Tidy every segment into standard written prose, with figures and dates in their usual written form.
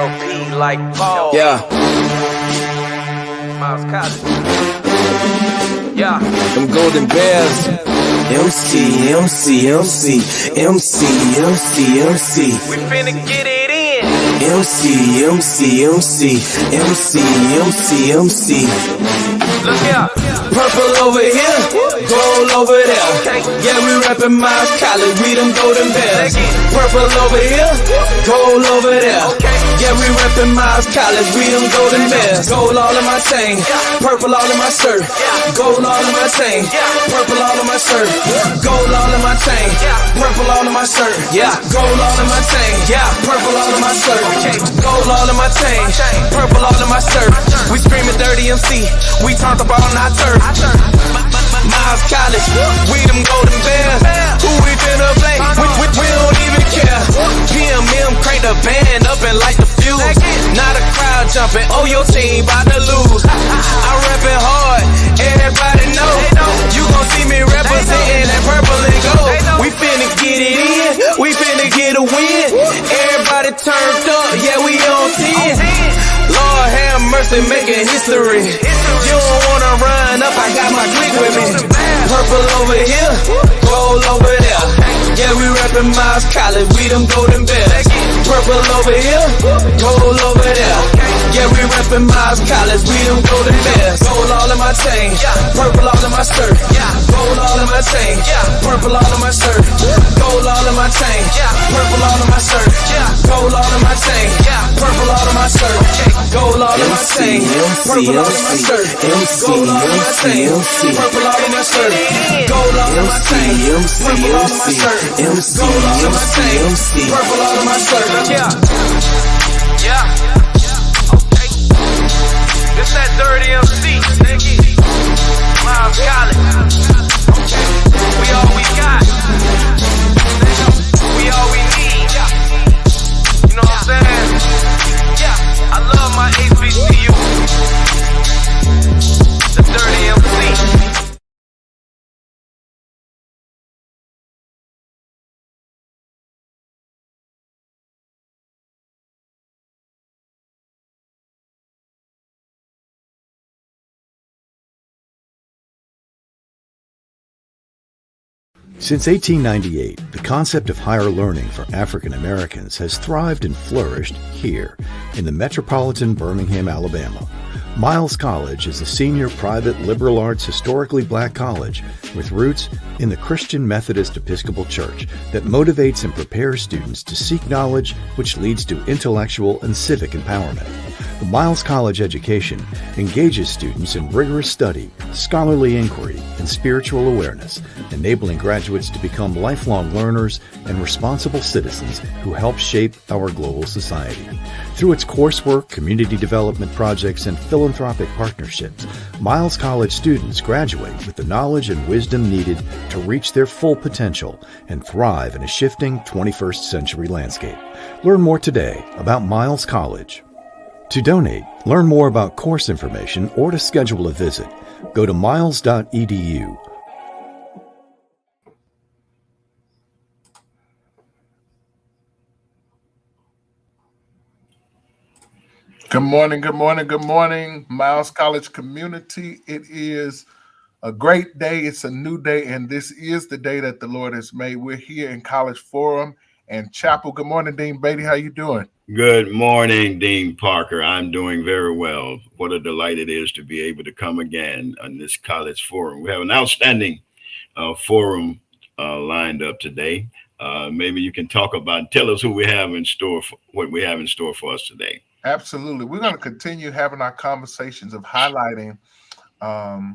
LP like Paul. Yeah. Miles College. Yeah. Them golden bears. MC, MC, MC, MC, MC, MC. We finna get it in. MC, MC, MC, MC, MC, MC. Look here. Purple over here, gold over there. Yeah, we rapping Miles College, we them golden bears. Purple over here, gold over there. Yeah, we rapping Miles College, we them golden bears. Gold all in my chain, purple all in my shirt. Gold all in my chain, purple all in my shirt. Gold all in my chain, purple all in my shirt. Yeah, gold all in my chain, yeah, purple all in my shirt. Gold all in my chain, purple all in my shirt. We screaming dirty MC, we talk about not turf. Miles College, we them golden bears. Who we finna play? We don't even care. PMM crank the band up and light the fuse. Not a crowd jumping, oh your team bout to lose. I'm rapping hard, everybody know. You gon' see me representing that purple and gold. We finna get it in, we finna get a win. Everybody turned up, yeah we on 10. Lord have mercy, making history. You don't wanna run up, I got my clique with me. Purple over here, gold over there. Yeah, we rapping Miles College, we them golden bears. Purple over here, gold over there. Yeah, we rapping Miles College, we them golden bears. Gold all in my chain, purple all in my shirt. Gold all in my chain, purple all in my shirt. Gold all in my chain, purple all in my shirt. Gold all in my chain, purple all in my shirt. Gold all in my chain, purple all in my shirt. Gold all in my chain, purple all in my shirt. Gold all in my chain, purple all in my shirt. Gold all in my chain, purple all in my shirt. Yeah. Okay. It's that dirty MC. Miles College. Okay. We all we got. We all we need. You know what I'm saying? Yeah. I love my HBCU. The dirty MC. Since 1898, the concept of higher learning for African Americans has thrived and flourished here in the metropolitan Birmingham, Alabama. Miles College is a senior private liberal arts historically black college with roots in the Christian Methodist Episcopal Church that motivates and prepares students to seek knowledge which leads to intellectual and civic empowerment. The Miles College education engages students in rigorous study, scholarly inquiry, and spiritual awareness, enabling graduates to become lifelong learners and responsible citizens who help shape our global society. Through its coursework, community development projects, and philanthropic partnerships, Miles College students graduate with the knowledge and wisdom needed to reach their full potential and thrive in a shifting 21st century landscape. Learn more today about Miles College. To donate, learn more about course information, or to schedule a visit, go to miles.edu. Good morning, good morning, good morning, Miles College community. It is a great day. It's a new day, and this is the day that the Lord has made. We're here in College Forum and Chapel. Good morning, Dean Beatty. How you doing? Good morning, Dean Parker. I'm doing very well. What a delight it is to be able to come again on this College Forum. We have an outstanding forum lined up today. Maybe you can tell us who we have in store, what we have in store for us today. Absolutely. We're going to continue having our conversations of highlighting our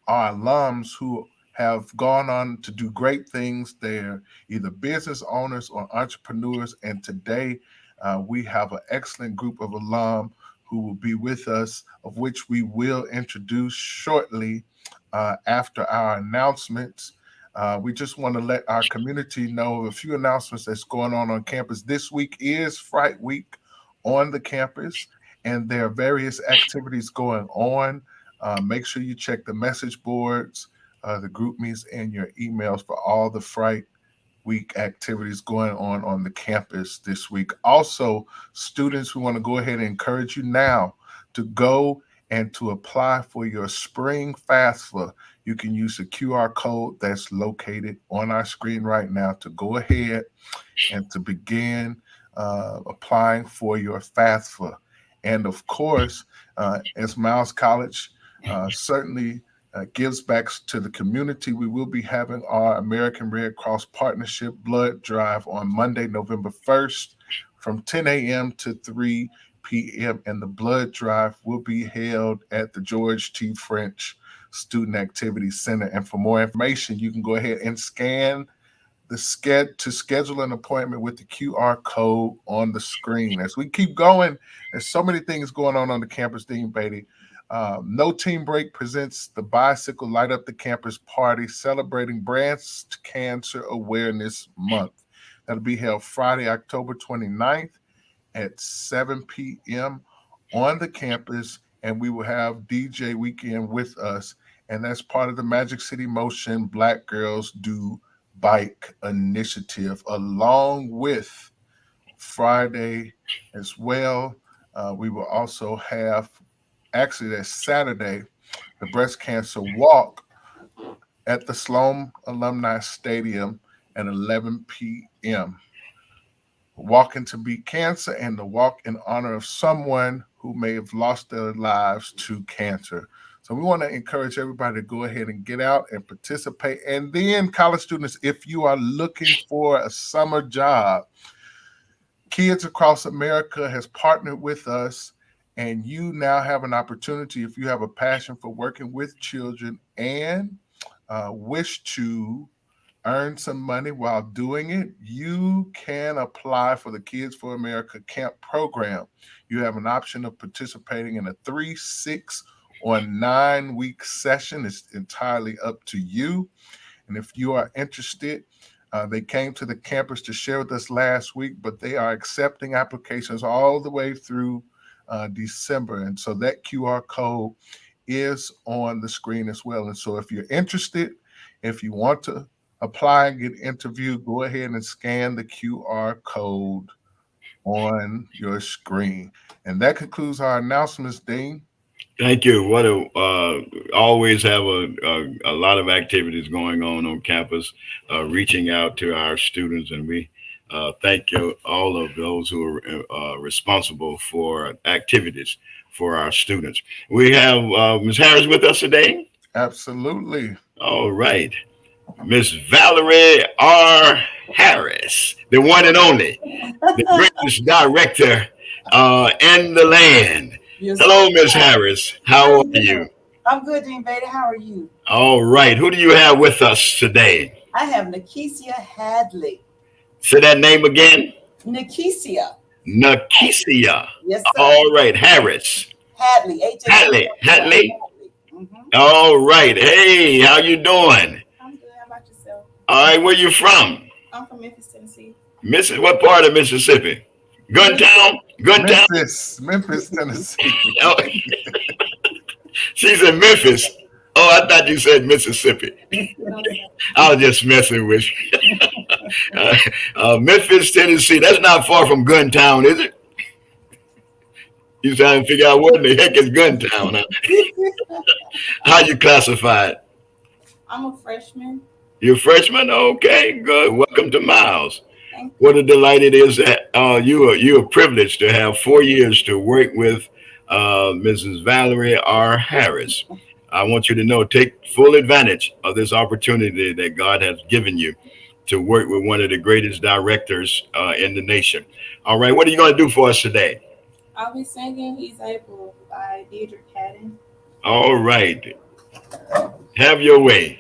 alums who have gone on to do great things. They're either business owners or entrepreneurs. And today we have an excellent group of alum who will be with us, of which we will introduce shortly after our announcements. We just want to let our community know of a few announcements that's going on campus. This week is Fright Week on the campus, and there are various activities going on. Make sure you check the message boards, the group meets, and your emails for all the Fright week activities going on the campus this week. Also, students, we want to go ahead and encourage you now to go and to apply for your spring FAFSA. You can use the QR code that's located on our screen right now to go ahead and to begin applying for your FAFSA. And of course, as Miles College certainly gives back to the community, we will be having our American Red Cross Partnership Blood Drive on Monday, November 1st from 10 a.m. to 3 p.m. And the blood drive will be held at the George T. French Student Activity Center. And for more information, you can go ahead and scan to schedule an appointment with the QR code on the screen. As we keep going, there's so many things going on the campus, Dean Beatty. No Team Break presents the Bicycle Light Up the Campus Party celebrating Breast Cancer Awareness Month. That'll be held Friday, October 29th at 7 p.m. on the campus, and we will have DJ Weekend with us, and that's part of the Magic City Motion Black Girls Do Bike Initiative, along with Friday as well. We will also have, actually that's Saturday, the Breast Cancer Walk at the Sloan Alumni Stadium at 11 p.m. Walking to Beat Cancer, and the walk in honor of someone who may have lost their lives to cancer. So we want to encourage everybody to go ahead and get out and participate. And then college students, if you are looking for a summer job, Kids Across America has partnered with us, and you now have an opportunity, if you have a passion for working with children and wish to earn some money while doing it, you can apply for the Kids for America Camp program. You have an option of participating in a 3, 6, or 9-week session. It's entirely up to you. And if you are interested, they came to the campus to share with us last week, but they are accepting applications all the way through December. And so that QR code is on the screen as well. And so if you're interested, if you want to apply and get interviewed, go ahead and scan the QR code on your screen. And that concludes our announcements, Dean. Thank you. What always have a lot of activities going on campus, reaching out to our students, and we thank you, all of those who are responsible for activities for our students. We have Ms. Harris with us today. Absolutely. All right. Miss Valerie R. Harris, the one and only, the greatest director in the land. Yes. Hello, Miss Harris. How are you? I'm good, Dean Beatty. How are you? All right. Who do you have with us today? I have Nakesia Hadley. Say that name again. Nakesia. Nakesia. Yes, sir. All right. Harris. Hadley. Hadley. Mm-hmm. All right. Hey, how you doing? I'm good. How about yourself? All right. Where you from? I'm from Memphis, Tennessee. What part of Mississippi? Guntown? Guntown? Memphis, Tennessee. Oh, she's in Memphis. Oh, I thought you said Mississippi. I was just messing with you. Memphis, Tennessee. That's not far from Guntown, is it? You trying to figure out what in the heck is Guntown? Huh? How you classify it? I'm a freshman. You're a freshman? Okay, good. Welcome to Miles. What a delight it is that you are privileged to have 4 years to work with Mrs. Valerie R. Harris. I want you to know, take full advantage of this opportunity that God has given you to work with one of the greatest directors in the nation. All right, what are you going to do for us today? I'll be singing He's Able by Deidre Cadden. All right. Have your way.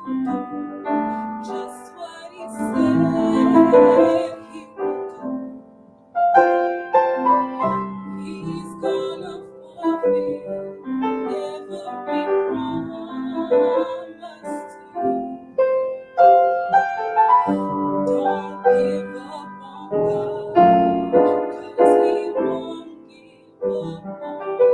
just what he said he would do. He's gonna fulfill every promise to you. Don't give up on God, 'cause he won't give up on you.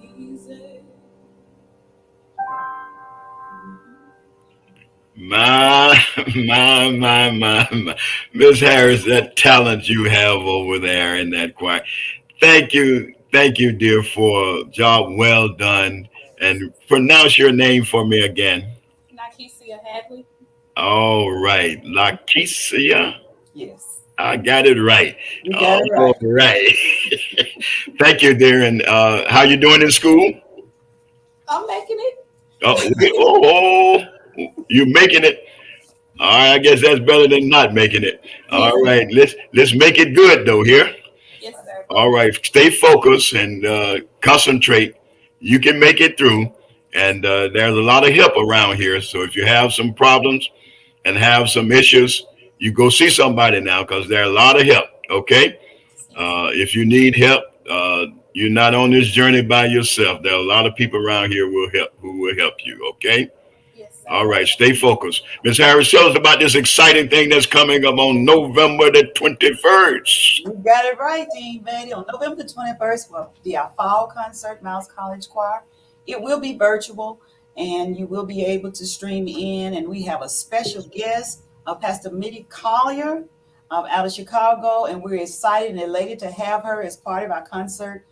He's My. Miss Harris, that talent you have over there in that choir. Thank you, dear, for a job well done. And pronounce your name for me again. Nakesia Hadley. All right, Lakesia. Yes. I got it right. You got it All right. right. Thank you, dear. And how you doing in school? I'm making it. You making it. All right, I guess that's better than not making it. All Yes. right, let's make it good though here. Yes, sir. All right, stay focused and concentrate. You can make it through. And there's a lot of help around here. So if you have some problems and have some issues, you go see somebody now because there's a lot of help. Okay. If you need help, You're not on this journey by yourself. There are a lot of people around here who will help you. Okay. Yes, sir. All right. Stay focused. Ms. Harris, tell us about this exciting thing that's coming up on November the 21st. You got it right, Dean Betty. On November the 21st will be our fall concert, Miles College Choir. It will be virtual, and you will be able to stream in. And we have a special guest, Pastor Moody Collier out of Chicago, and we're excited and elated to have her as part of our concert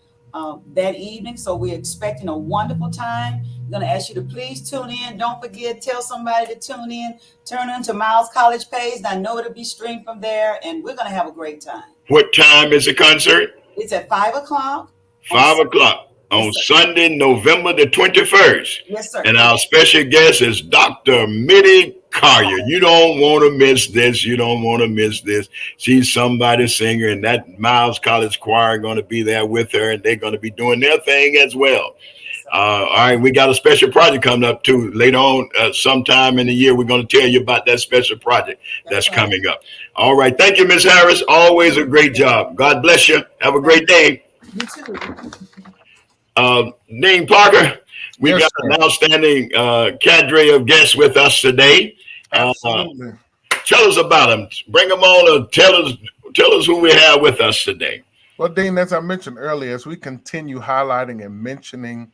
that evening. So we're expecting a wonderful time. I'm going to ask you to please tune in. Don't forget, tell somebody to tune in. Turn into Miles College page. And I know it'll be streamed from there, and we're going to have a great time. What time is the concert? It's at 5 o'clock. 5 o'clock on Yes, Sunday, November the 21st. Yes, sir. And our special guest is Dr. Moody Collier. You don't want to miss this. You don't want to miss this. She's somebody's singer, and that Miles College Choir going to be there with her, and they're going to be doing their thing as well. All right, we got a special project coming up too later on. Sometime in the year, we're going to tell you about that special project that's coming up. All right, thank you, Ms. Harris. Always a great job. God bless you. Have a great day. You too. Dean Parker, we Yes, got sir. an outstanding cadre of guests with us today. Absolutely. Tell us about them. Bring them on and tell us who we have with us today. Well, Dean, as I mentioned earlier, as we continue highlighting and mentioning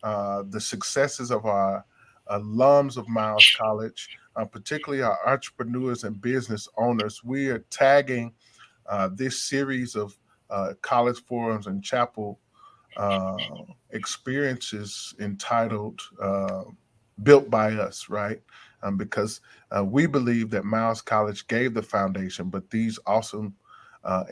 the successes of our alums of Miles College, particularly our entrepreneurs and business owners, we are tagging this series of college forums and chapel experiences entitled Built by Us, right? Because we believe that Miles College gave the foundation, but these awesome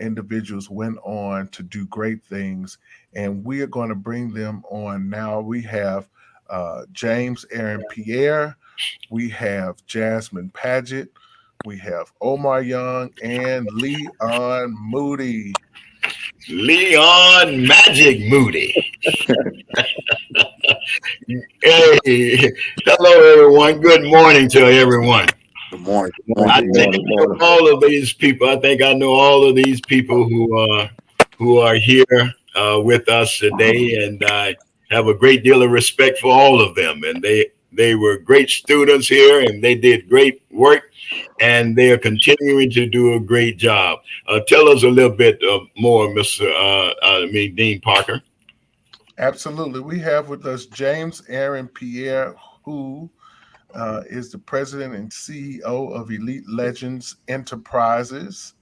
individuals went on to do great things, and we are going to bring them on now. We have JamesAaron Pierre, we have Jasmine Padgett, we have Omar Young, and Leon Moody. Leon Magic Moody. Hey, hello everyone. Good morning to everyone. Good morning. I think I know all of these people. I think I know all of these people who are here with us today, and I have a great deal of respect for all of them. And they were great students here, and they did great work, and they are continuing to do a great job. Tell us a little bit more, Dean Parker. Absolutely. We have with us JamesAaron Pierre, who is the president and CEO of Elite Legends Enterprises.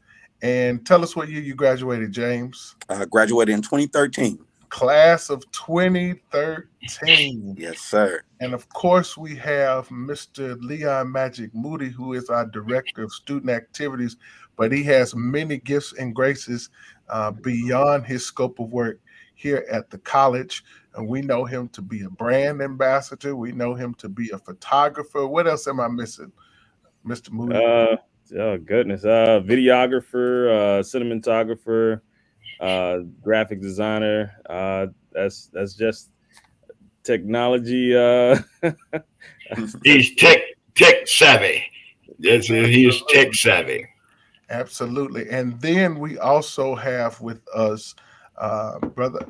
And tell us what year you graduated, James. Graduated in 2013. Class of 2013. Yes, sir. And of course, we have Mr. Leon Magic Moody, who is our director of student activities, but he has many gifts and graces beyond his scope of work here at the college. And we know him to be a brand ambassador. We know him to be a photographer. What else am I missing, Mr. Moody? Oh goodness. Videographer, cinematographer, graphic designer. That's just technology. He's tech savvy. Yes, he's tech savvy. Absolutely. And then we also have with us Brother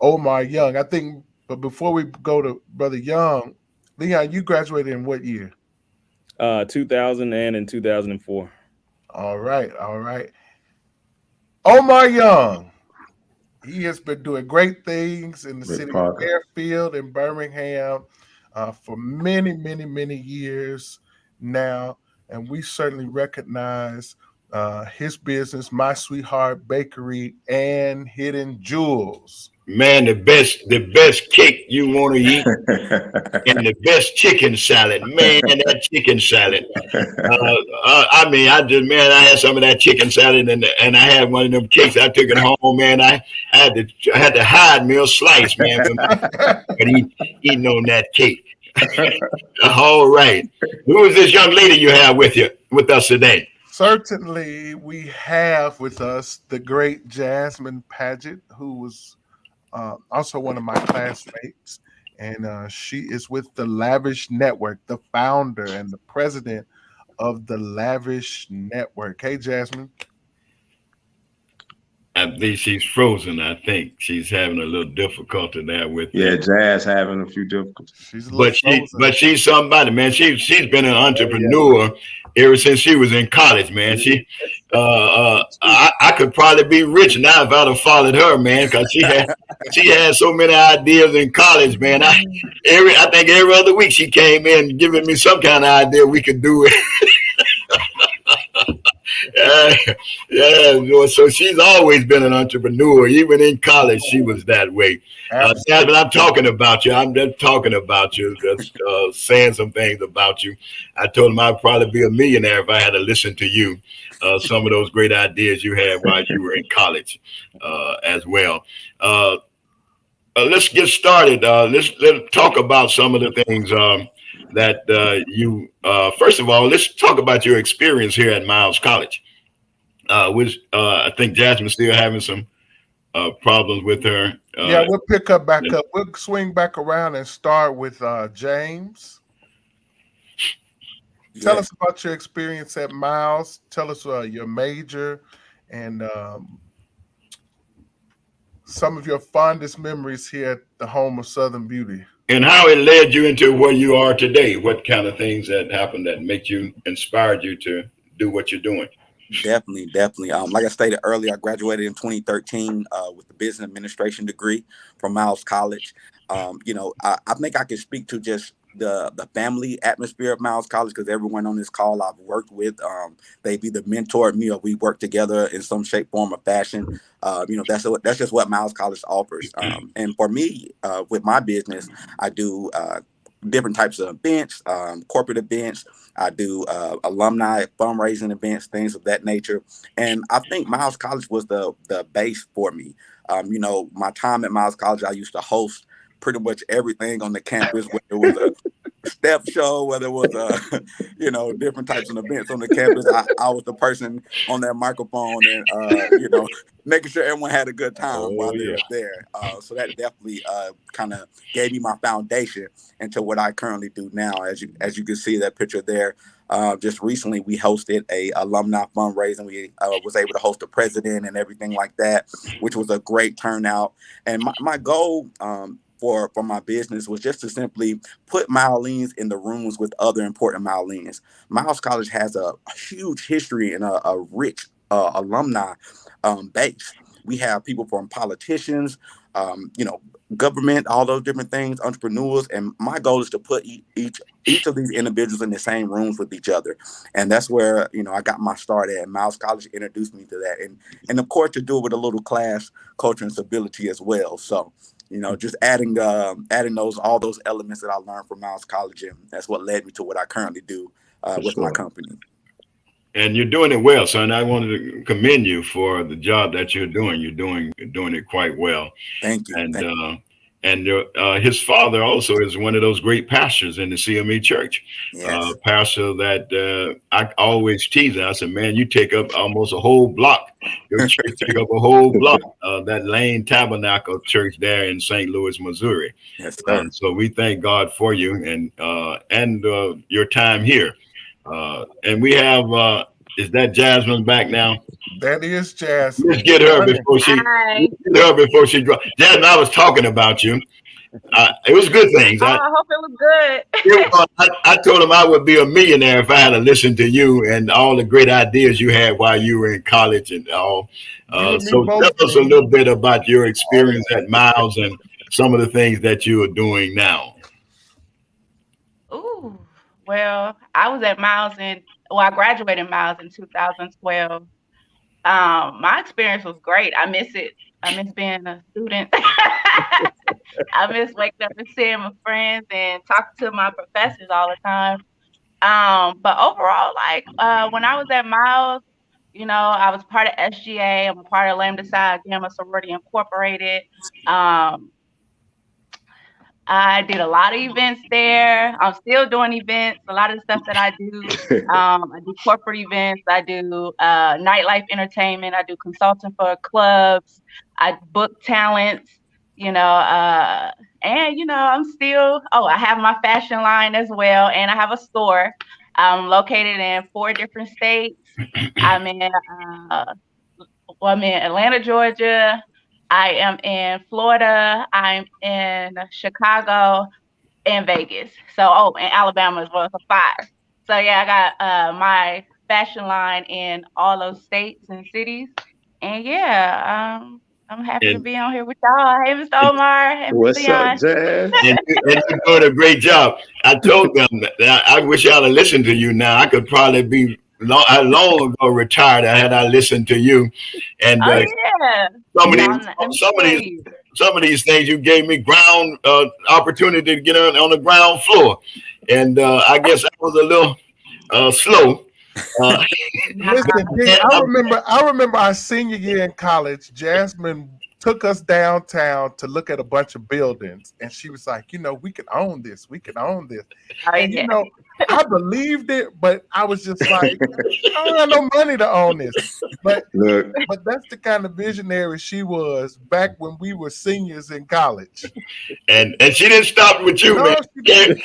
Omar Young. I think, but before we go to Brother Young, Leon, you graduated in what year? 2000 and in 2004. All right. Omar Young, he has been doing great things in the city of Fairfield and Birmingham for many, many, many years now. And we certainly recognize his business, My Sweetheart Bakery and Hidden Jewels. Man, the best cake you want to eat, and the best chicken salad. Man, that chicken salad. I had some of that chicken salad, and I had one of them cakes. I took it home, man. I had to hide me a slice, man, but eating on that cake. All right, who is this young lady you have with us today? Certainly, we have with us the great Jasmine Padgett, who was also one of my classmates, and she is with the Lavish Network, the founder and the president of the Lavish Network. Hey, Jasmine. I believe she's frozen. I think she's having a little difficulty there with Yeah, that. Jazz having a few difficulties. She's a little frozen. But she's somebody, man. She's been an entrepreneur ever since she was in college, man. I could probably be rich now if I'd have followed her, man, because she had so many ideas in college, man. I think every other week she came in giving me some kind of idea we could do it. Yeah, so she's always been an entrepreneur. Even in college, she was that way. Jasmine, I'm talking about you. I'm just talking about you, just saying some things about you. I told him I'd probably be a millionaire if I had to listen to you. Some of those great ideas you had while you were in college as well. Let's get started. Let's talk about some of the things that you. First of all, let's talk about your experience here at Miles College. Which I think Jasmine's still having some problems with her. Yeah, we'll pick up back up. We'll swing back around and start with James. Tell us about your experience at Miles. Tell us your major and some of your fondest memories here at the home of Southern Beauty. And how it led you into where you are today. What kind of things that happened that inspired you to do what you're doing? Definitely. Like I stated earlier, I graduated in 2013 with a business administration degree from Miles College. I think I can speak to just the family atmosphere of Miles College because everyone on this call I've worked with, they've either mentored me or we work together in some shape, form, or fashion. That's just what Miles College offers. And for me, with my business, I do different types of events, corporate events. I do alumni fundraising events, things of that nature. And I think Miles College was the base for me. My time at Miles College, I used to host pretty much everything on the campus, whether it was a step show, whether it was different types of events on the campus. I was the person on that microphone and making sure everyone had a good time while they were there. So that definitely kind of gave me my foundation into what I currently do now. As you can see that picture there. Just recently, we hosted a alumni fundraiser. We was able to host the president and everything like that, which was a great turnout. And my goal for my business was just to simply put Mileines in the rooms with other important Mileines. Miles College has a huge history and a rich alumni base. We have people from politicians, government, all those different things, entrepreneurs. And my goal is to put each of these individuals in the same rooms with each other. And that's where, I got my start at. Miles College introduced me to that. And of course, to do it with a little class, culture, and stability as well. So, just adding all those elements that I learned from Miles College. And that's what led me to what I currently do with my company. And you're doing it well, son. I wanted to commend you for the job that you're doing. You're doing it quite well. Thank you. And his father also is one of those great pastors in the CME church. Yes. Pastor that I always tease him. I said, man, you take up almost a whole block. Your church take up a whole block. That Lane Tabernacle Church there in St. Louis, Missouri. Yes, sir. So we thank God for you and your time here. And we have, is that Jasmine back now? That is Jasmine. Let's get her before she drops. Jasmine, I was talking about you. It was good things. I hope it was good. I told him I would be a millionaire if I had to listen to you and all the great ideas you had while you were in college and all. So tell us a little bit about your experience at Miles and some of the things that you are doing now. Ooh, well, I was at Miles I graduated Miles in 2012. My experience was great. I miss it. I miss being a student. I miss waking up and seeing my friends and talking to my professors all the time. But overall, when I was at Miles, I was part of SGA. I'm a part of Lambda Psi Gamma Sorority Incorporated. I did a lot of events there. I'm still doing events. A lot of the stuff that I do, I do corporate events. I do nightlife entertainment. I do consulting for clubs. I book talents, and, I'm still, I have my fashion line as well. And I have a store. I'm located in 4 different states. I'm in well, I'm in Atlanta, Georgia. I am in Florida. I'm in Chicago and Vegas. So, and Alabama as well. So 5. So yeah, I got my fashion line in all those states and cities. And yeah, I'm happy to And be on here with y'all. Hey, Mr. Omar. Hey, Mr. What's up, Leon. Jazz? and you're doing a great job. I told them that I wish y'all had listened to you. Now I could probably be long ago retired had I listened to you. And Oh yeah. some of No, these, let me some of tell these, you. some of these things you gave me ground opportunity to get on the ground floor, and I guess I was a little slow. Uh, Listen, D, I remember our senior year in college. Jasmine took us downtown to look at a bunch of buildings, and she was like, we can own this. We can own this. Oh And yeah. I believed it, but I was just like, I don't have no money to own this. But Look, that's the kind of visionary she was back when we were seniors in college. and she didn't stop with you, No, man. she didn't.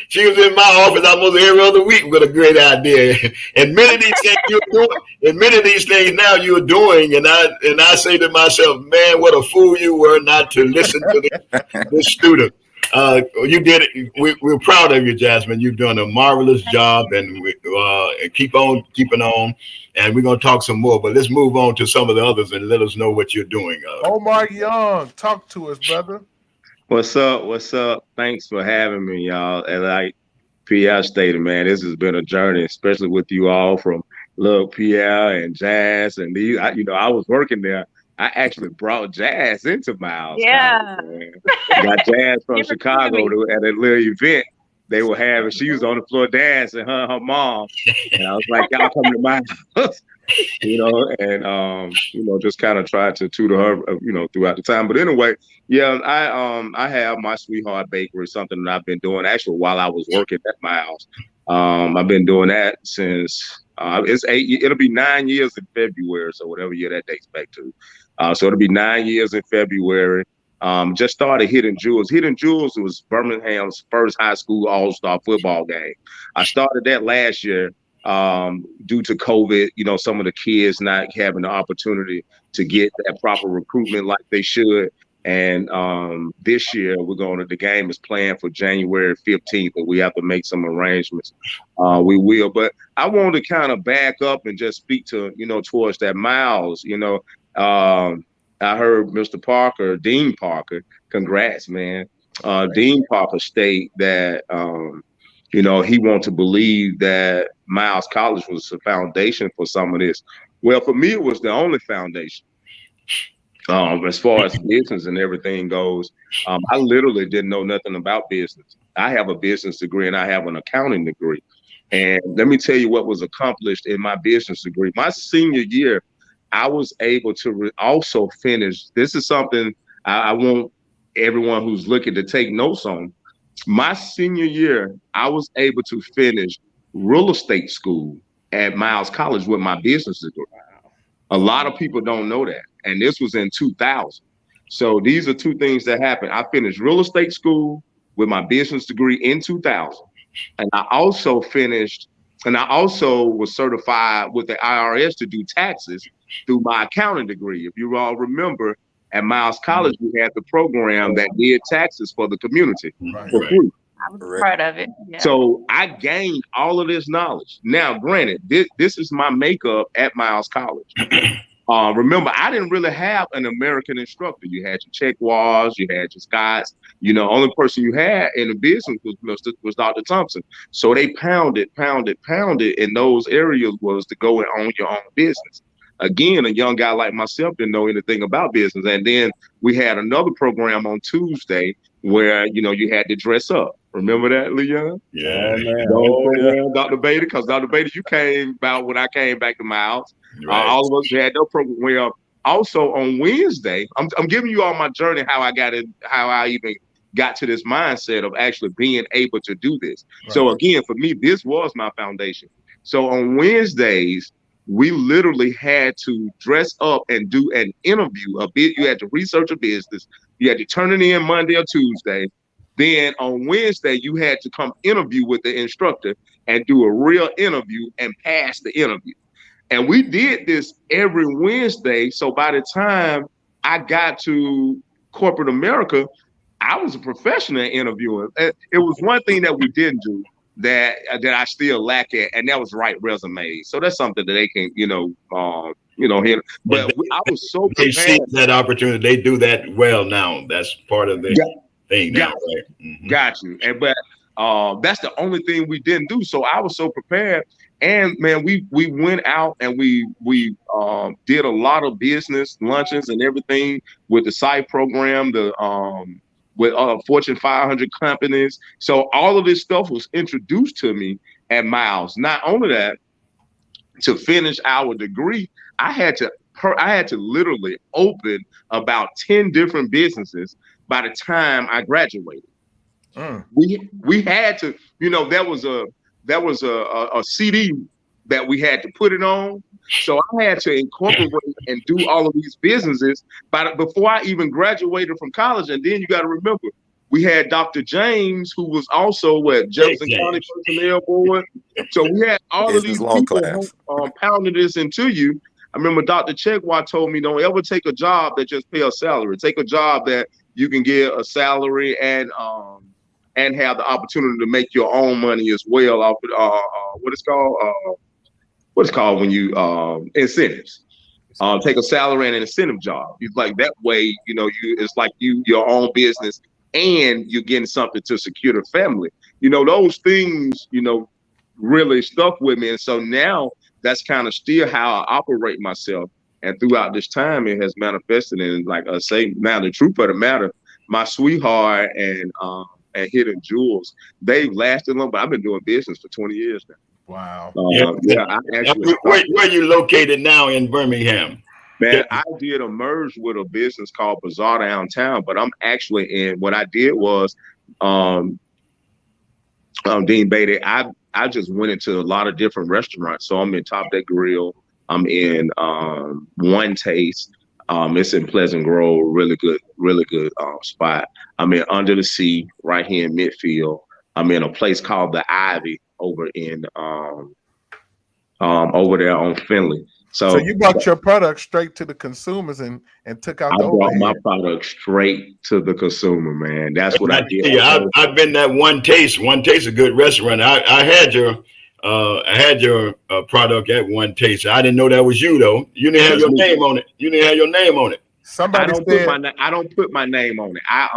She was in my office almost every other week with a great idea. And many of these things you're doing, and many of these things now you're doing, and I say to myself, man, what a fool you were not to listen to this student. You did it. We're proud of you, Jasmine. You've done a marvelous job, and we keep on keeping on. And we're gonna talk some more, but let's move on to some of the others and let us know what you're doing. Omar Young, talk to us, brother. what's up? What's up? Thanks for having me, y'all. And like Pierre stated, man, this has been a journey, especially with you all from Pierre and Jazz and these. I was working there. I actually brought Jazz into Miles Yeah. College, man. Got Jazz from Give it to Chicago me. at a little event they were having. She was on the floor dancing, her mom, and I was like, "Y'all come to my house," and just kind of tried to tutor her, throughout the time. But anyway, yeah, I have my Sweetheart Bakery, something that I've been doing actually while I was working at Miles. I've been doing that since it's 8. It'll be 9 years in February, so whatever year that dates back to. So it'll be 9 years in February. Just started Hidden Jewels. Hidden Jewels was Birmingham's first high school all-star football game. I started that last year due to COVID, some of the kids not having the opportunity to get that proper recruitment like they should. And this year the game is planned for January 15th, but we have to make some arrangements. We will. But I want to kind of back up and just speak to, towards that Miles, I heard Mr. Parker, Dean Parker, congrats, man. Dean Parker state that, he wants to believe that Miles College was the foundation for some of this. Well, for me, it was the only foundation. As far as business and everything goes, I literally didn't know nothing about business. I have a business degree and I have an accounting degree. And let me tell you what was accomplished in my business degree. My senior year, I was able to also finish. This is something I want everyone who's looking to take notes on. My senior year, I was able to finish real estate school at Miles College with my business degree. A lot of people don't know that. And this was in 2000. So these are two things that happened. I finished real estate school with my business degree in 2000. And I also was certified with the IRS to do taxes through my accounting degree. If you all remember, at Miles College, we had the program that did taxes for the community for free. I was part of it. Yeah. So I gained all of this knowledge. Now, granted, this is my makeup at Miles College. Remember, I didn't really have an American instructor. You had your Czech Wars, you had your Scots. Only person you had in the business was Dr. Thompson. So they pounded in those areas was to go and own your own business. Again, a young guy like myself didn't know anything about business. And then we had another program on Tuesday where, you had to dress up. Remember that, Leon? Yeah. Program, Dr. Bader, because Dr. Bader, you came about when I came back to my house. Right. All of us had no program. Well, also on Wednesday, I'm giving you all my journey, how I even got to this mindset of actually being able to do this. Right. So again, for me, this was my foundation. So on Wednesdays, we literally had to dress up and do an interview. You had to research a business. You had to turn it in Monday or Tuesday. Then on Wednesday, you had to come interview with the instructor and do a real interview and pass the interview. And we did this every Wednesday. So by the time I got to corporate America, I was a professional at interviewing. It was one thing that we didn't do that I still lack at, and that was write resumes. So that's something that they can, hit. But I was so They see prepared. that opportunity. They do that well now. That's part of the thing now. Right? Mm-hmm. Got you. But that's the only thing we didn't do. So I was so prepared. And man, we went out and we did a lot of business luncheons and everything with the site program, with Fortune 500 companies. So all of this stuff was introduced to me at Miles. Not only that, to finish our degree, I had to literally open about 10 different businesses by the time I graduated. We had to, there was a CD that we had to put it on. So I had to incorporate and do all of these businesses before I even graduated from college. And then you got to remember, we had Dr. James, who was also at Jefferson County Personnel Board. So we had all of these people pounding this into you. I remember Dr. Chekwa told me, don't ever take a job that just pay a salary. Take a job that you can get a salary and have the opportunity to make your own money as well off what it's called when you incentives. Take a salary and an incentive job. You like that way, it's like your own business and you're getting something to secure the family. Those things, really stuck with me. And so now that's kind of still how I operate myself. And throughout this time, it has manifested in, like I say, now the truth of the matter, my sweetheart and Hidden Jewels, they've lasted long, but I've been doing business for 20 years now. Wow. I actually. Where are you located now in Birmingham? Man, I did a merge with a business called Bazaar Downtown, but I'm actually in. What I did was, Dean Beatty, I just went into a lot of different restaurants. So I'm in Top Deck Grill. I'm in One Taste. It's in Pleasant Grove, really good spot. I'm in Under the Sea, right here in Midfield. I'm in a place called the Ivy over in over there on Finley. So you brought your product straight to the consumers and took out. I brought my product straight to the consumer, man. That's what I did. I've been at One Taste. One Taste, a good restaurant. I had your product at One Taste. I didn't know that was you though. You didn't have your name on it. Somebody I don't put my name on it. I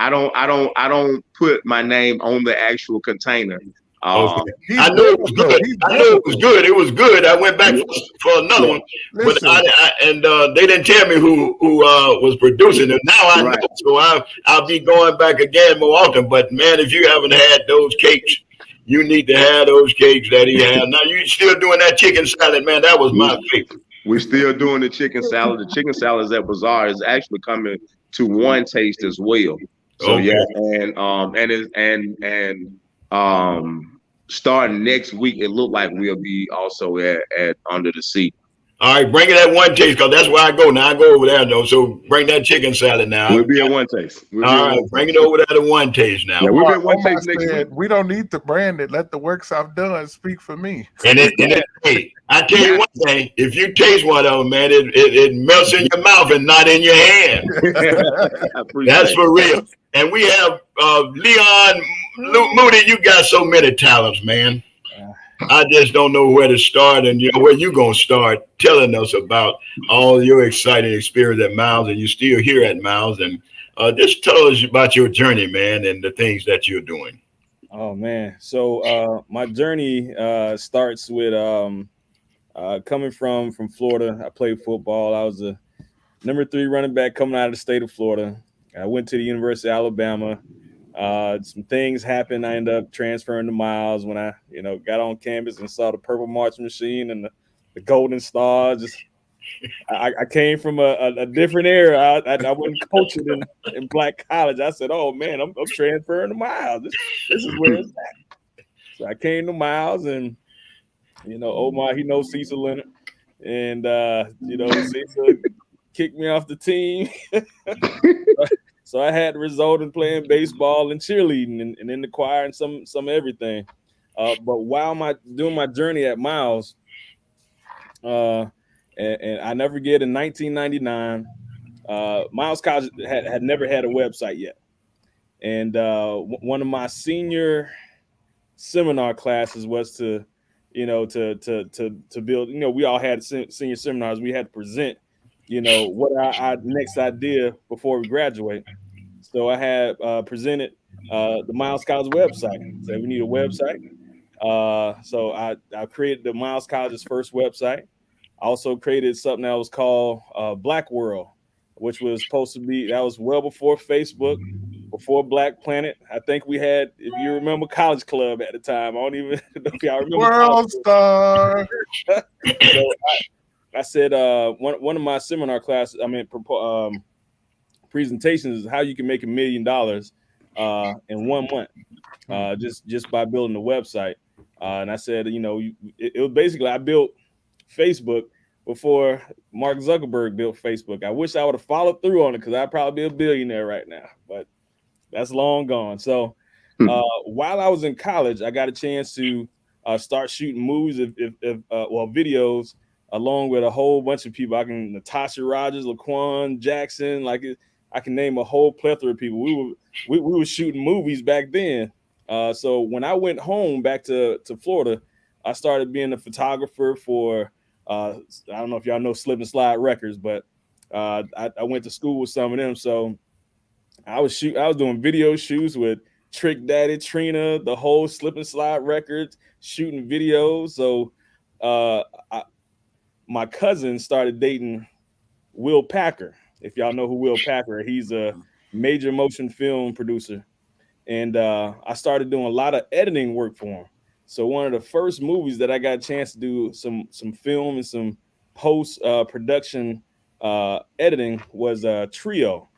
don't put my name on the actual container. I knew it was good. It was good. I went back for another one, but they didn't tell me who was producing it. Now I know, so I'll be going back again more often. But man, if you haven't had those cakes, you need to have those cakes that he had. Now you still doing that chicken salad, man? That was my favorite. We're still doing the chicken salad. The chicken salads at Bazaar is actually coming to One Taste as well. So starting next week, it looked like we'll be also at Under the Sea. All right, bring it at One Taste because that's where I go now. I go over there though, so bring that chicken salad now. We'll be at One Taste. All right, bring it over there to One Taste now. Yeah, we'll be at One Taste next week. We don't need to brand it. Let the works I've done speak for me. Hey, I tell you one thing: if you taste one of them, man, it melts in your mouth and not in your hand. That's for real. And we have Leon Moody. You got so many talents, man. I just don't know where to start, and where you gonna start telling us about all your exciting experience at Miles, and you're still here at Miles, and just tell us about your journey, man, and the things that you're doing. Oh man, so my journey starts with coming from Florida. I played football. I was a number 3 running back coming out of the state of Florida. I went to the University of Alabama. Some things happened. I ended up transferring to Miles when I, got on campus and saw the purple marching machine and the golden stars. I came from a different era. I wasn't coaching in black college. I said, "Oh man, I'm transferring to Miles. This is where it's at." So I came to Miles, and Omar, he knows Cecil Leonard, and Cecil kicked me off the team. So I had the result in playing baseball and cheerleading and in the choir and some everything. But while doing my journey at Miles, And I never forget in 1999, Miles College had never had a website yet. And one of my senior seminar classes was to build, we all had senior seminars. We had to present, what our next idea before we graduate. So I had presented the Miles College website. Said we need a website. So I created the Miles College's first website. I also created something that was called Black World, which was supposed to be, that was well before Facebook, before Black Planet. I think we had, if you remember, College Club at the time. I don't even know if y'all remember. World Star. So I said one of my seminar classes, presentations is how you can make $1 million in 1 month, just by building a website. And I said, it was basically, I built Facebook before Mark Zuckerberg built Facebook. I wish I would have followed through on it, because I'd probably be a billionaire right now, but that's long gone. So while I was in college, I got a chance to start shooting movies, videos, along with a whole bunch of people. Natasha Rogers, Laquan Jackson, I can name a whole plethora of people. We were shooting movies back then. So when I went home back to Florida, I started being a photographer for I don't know if y'all know Slip and Slide Records, but I went to school with some of them. So I was doing video shoots with Trick Daddy, Trina, the whole Slip and Slide Records, shooting videos. So my cousin started dating Will Packer. If y'all know who Will Packer is, he's a major motion film producer. And I started doing a lot of editing work for him. So one of the first movies that I got a chance to do some film and some post production editing was Trio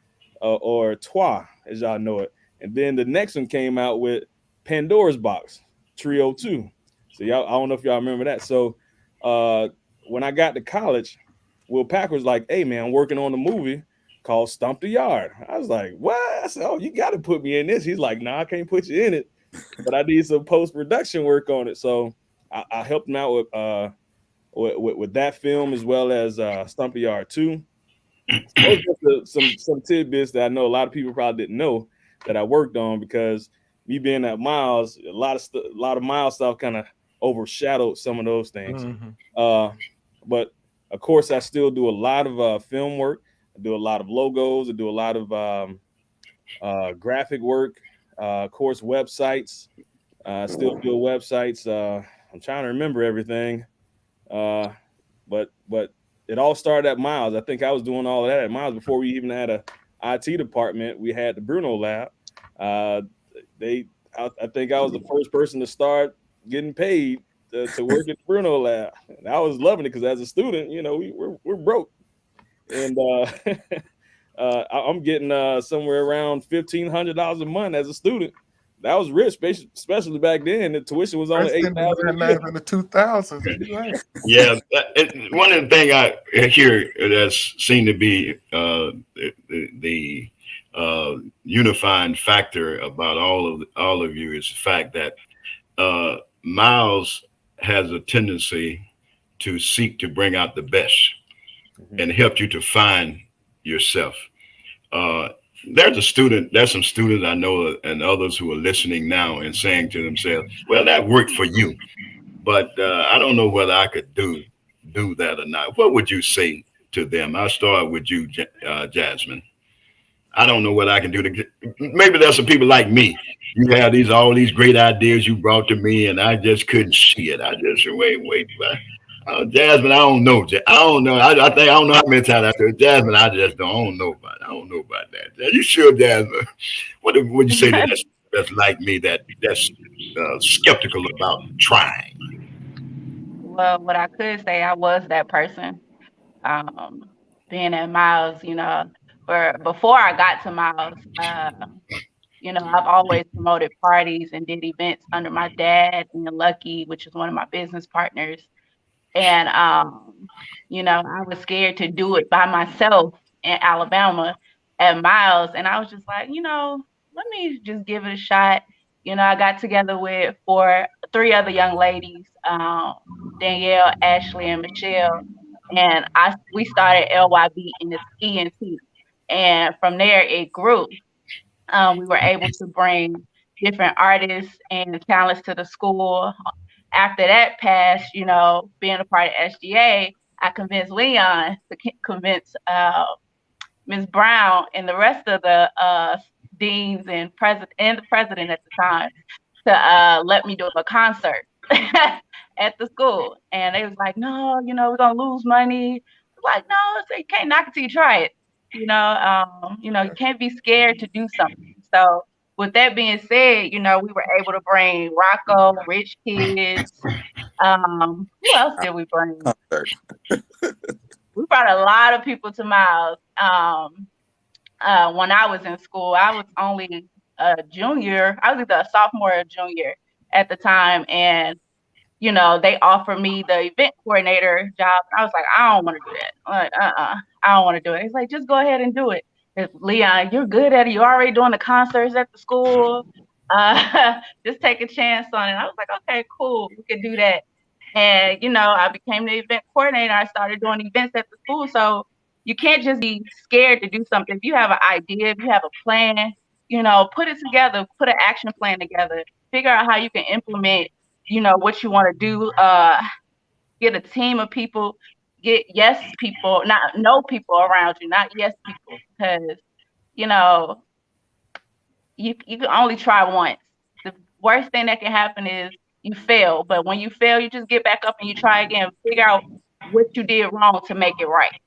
or Trois, as y'all know it. And then the next one came out with Pandora's Box, Trio 2. So I don't know if y'all remember that. So when I got to college, Will Packer was like, "Hey man, I'm working on a movie called Stomp the Yard." I was like, "What?" I said, "Oh, you got to put me in this." He's like, "Nah, I can't put you in it, but I need some post-production work on it." So I helped him out with that film, as well as Stomp the Yard 2. So some tidbits that I know a lot of people probably didn't know that I worked on, because me being at Miles, a lot of Miles stuff kind of overshadowed some of those things. But of course, I still do a lot of film work. I do a lot of logos. I do a lot of graphic work. Of course, websites. Still build websites. I'm trying to remember everything. But it all started at Miles. I think I was doing all of that at Miles before we even had a IT department. We had the Bruno Lab. I think I was the first person to start getting paid to work at the Bruno Lab. And I was loving it, because as a student, we're broke. And I'm getting somewhere around $1,500 a month as a student. That was rich, especially back then. The tuition was only $8,000 in the 2000s. Yeah, one of the things I hear that's seemed to be the unifying factor about all of you is the fact that Miles has a tendency to seek to bring out the best and help you to find yourself. There's some students I know and others who are listening now and saying to themselves, "Well, that worked for you, but I don't know whether I could do that or not." What would you say to them? I'll start with you, Jasmine. I don't know what I can do maybe there's some people like me. You have all these great ideas you brought to me, and I just couldn't see it. I just said, wait. Jasmine, I don't know. I don't know. I think I don't know how many times I said, Jasmine, I don't know about it. I don't know about that. Are you sure, Jasmine? What would you say to that's like me, that's skeptical about trying? Well, what I could say, I was that person. Being at Miles, before I got to Miles, I've always promoted parties and did events under my dad and Lucky, which is one of my business partners. And, I was scared to do it by myself in Alabama at Miles. And I was just like, let me just give it a shot. I got together with 3 other young ladies. Danielle, Ashley, and Michelle. And we started LYB in this ENT. And from there it grew. We were able to bring different artists and talents to the school. After that passed, being a part of SGA, I convinced Leon to convince Ms. Brown and the rest of the deans and the president at the time to let me do a concert at the school. And they was like, no, we're gonna lose money. Like, no, so you can't knock it till you try it. You can't be scared to do something. So with that being said, we were able to bring Rocco, Rich Kids. Who else did we bring? We brought a lot of people to Miles. When I was in school, I was only a junior. I was either a sophomore or a junior at the time. And, they offered me the event coordinator job. I was like, I don't want to do that. I'm like, I don't want to do it. He's like, just go ahead and do it. Leon, you're good at it. You're already doing the concerts at the school. Just take a chance on it. I was like, okay, cool. We can do that. And, I became the event coordinator. I started doing events at the school. So you can't just be scared to do something. If you have an idea, if you have a plan, put it together, put an action plan together, figure out how you can implement, what you want to do, get a team of people, get yes people, not no people around you, not yes people, because, you can only try once. The worst thing that can happen is you fail, but when you fail, you just get back up and you try again, figure out what you did wrong to make it right.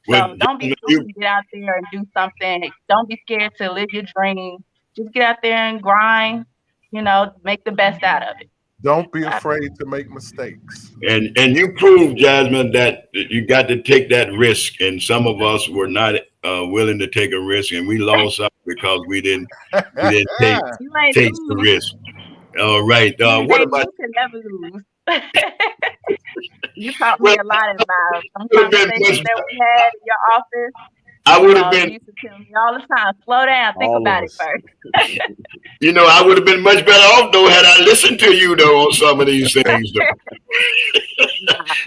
So don't be scared to get out there and do something. Don't be scared to live your dream. Just get out there and grind, make the best out of it. Don't be afraid to make mistakes. And you proved, Jasmine, that you got to take that risk. And some of us were not willing to take a risk, and we lost out because we didn't take the risk. All right. What about you? Can never lose. You taught me a lot about some conversations that we had in your office. I would have been. You used to tell me all the time, slow down, think about it first. I would have been much better off though had I listened to you though on some of these things.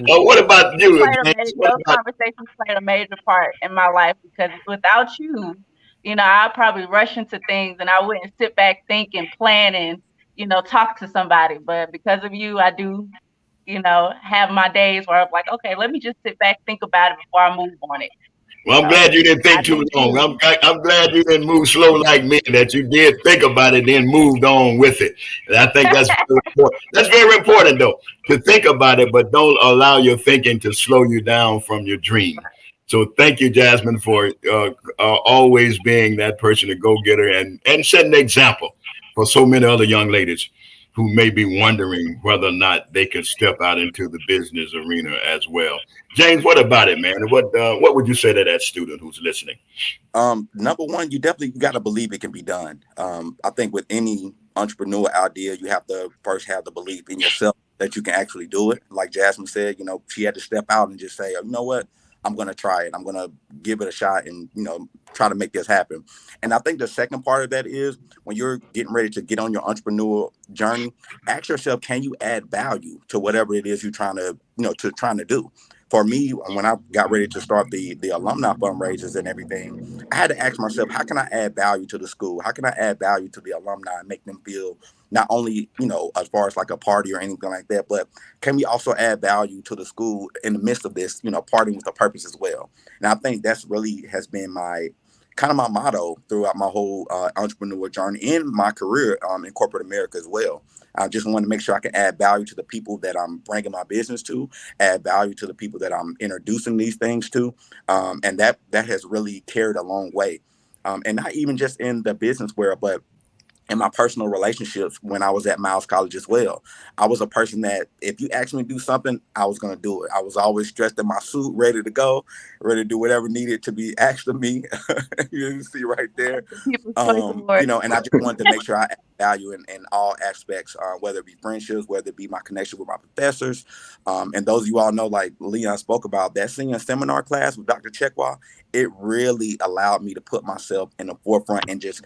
What about you? Those conversations played a major part in my life because without you, I'd probably rush into things and I wouldn't sit back, think and plan and talk to somebody. But because of you, I do, have my days where I'm like, okay, let me just sit back, think about it before I move on it. Well, I'm glad you didn't think too long. I'm glad you didn't move slow like me, that you did think about it, then moved on with it. And I think that's very important. That's very important, though, to think about it, but don't allow your thinking to slow you down from your dream. So thank you, Jasmine, for always being that person, a go-getter, and setting an example for so many other young ladies who may be wondering whether or not they could step out into the business arena as well. James, what about it, man? What would you say to that student who's listening? Number one, you got to believe it can be done. I think with any entrepreneur idea, you have to first have the belief in yourself that you can actually do it. Like Jasmine said, she had to step out and just say, you know what? I'm going to try it. I'm going to give it a shot and, try to make this happen. And I think the second part of that is when you're getting ready to get on your entrepreneurial journey, ask yourself, can you add value to whatever it is you're trying to do? For me, when I got ready to start the alumni fundraisers and everything, I had to ask myself, how can I add value to the school? How can I add value to the alumni and make them feel not only, as far as like a party or anything like that, but can we also add value to the school in the midst of this, partying with a purpose as well? And I think that's really has been my motto throughout my whole entrepreneur journey in my career in corporate America as well. I just want to make sure I can add value to the people that I'm bringing my business to, add value to the people that I'm introducing these things to. And that has really carried a long way. And not even just in the business world, but in my personal relationships when I was at Miles College as well. I was a person that if you asked me to do something, I was going to do it. I was always dressed in my suit, ready to go, ready to do whatever needed to be asked of me. You see right there. And I just wanted to make sure I add value in all aspects, whether it be friendships, whether it be my connection with my professors. And those of you all know, like Leon spoke about, that senior seminar class with Dr. Chekwa, it really allowed me to put myself in the forefront and just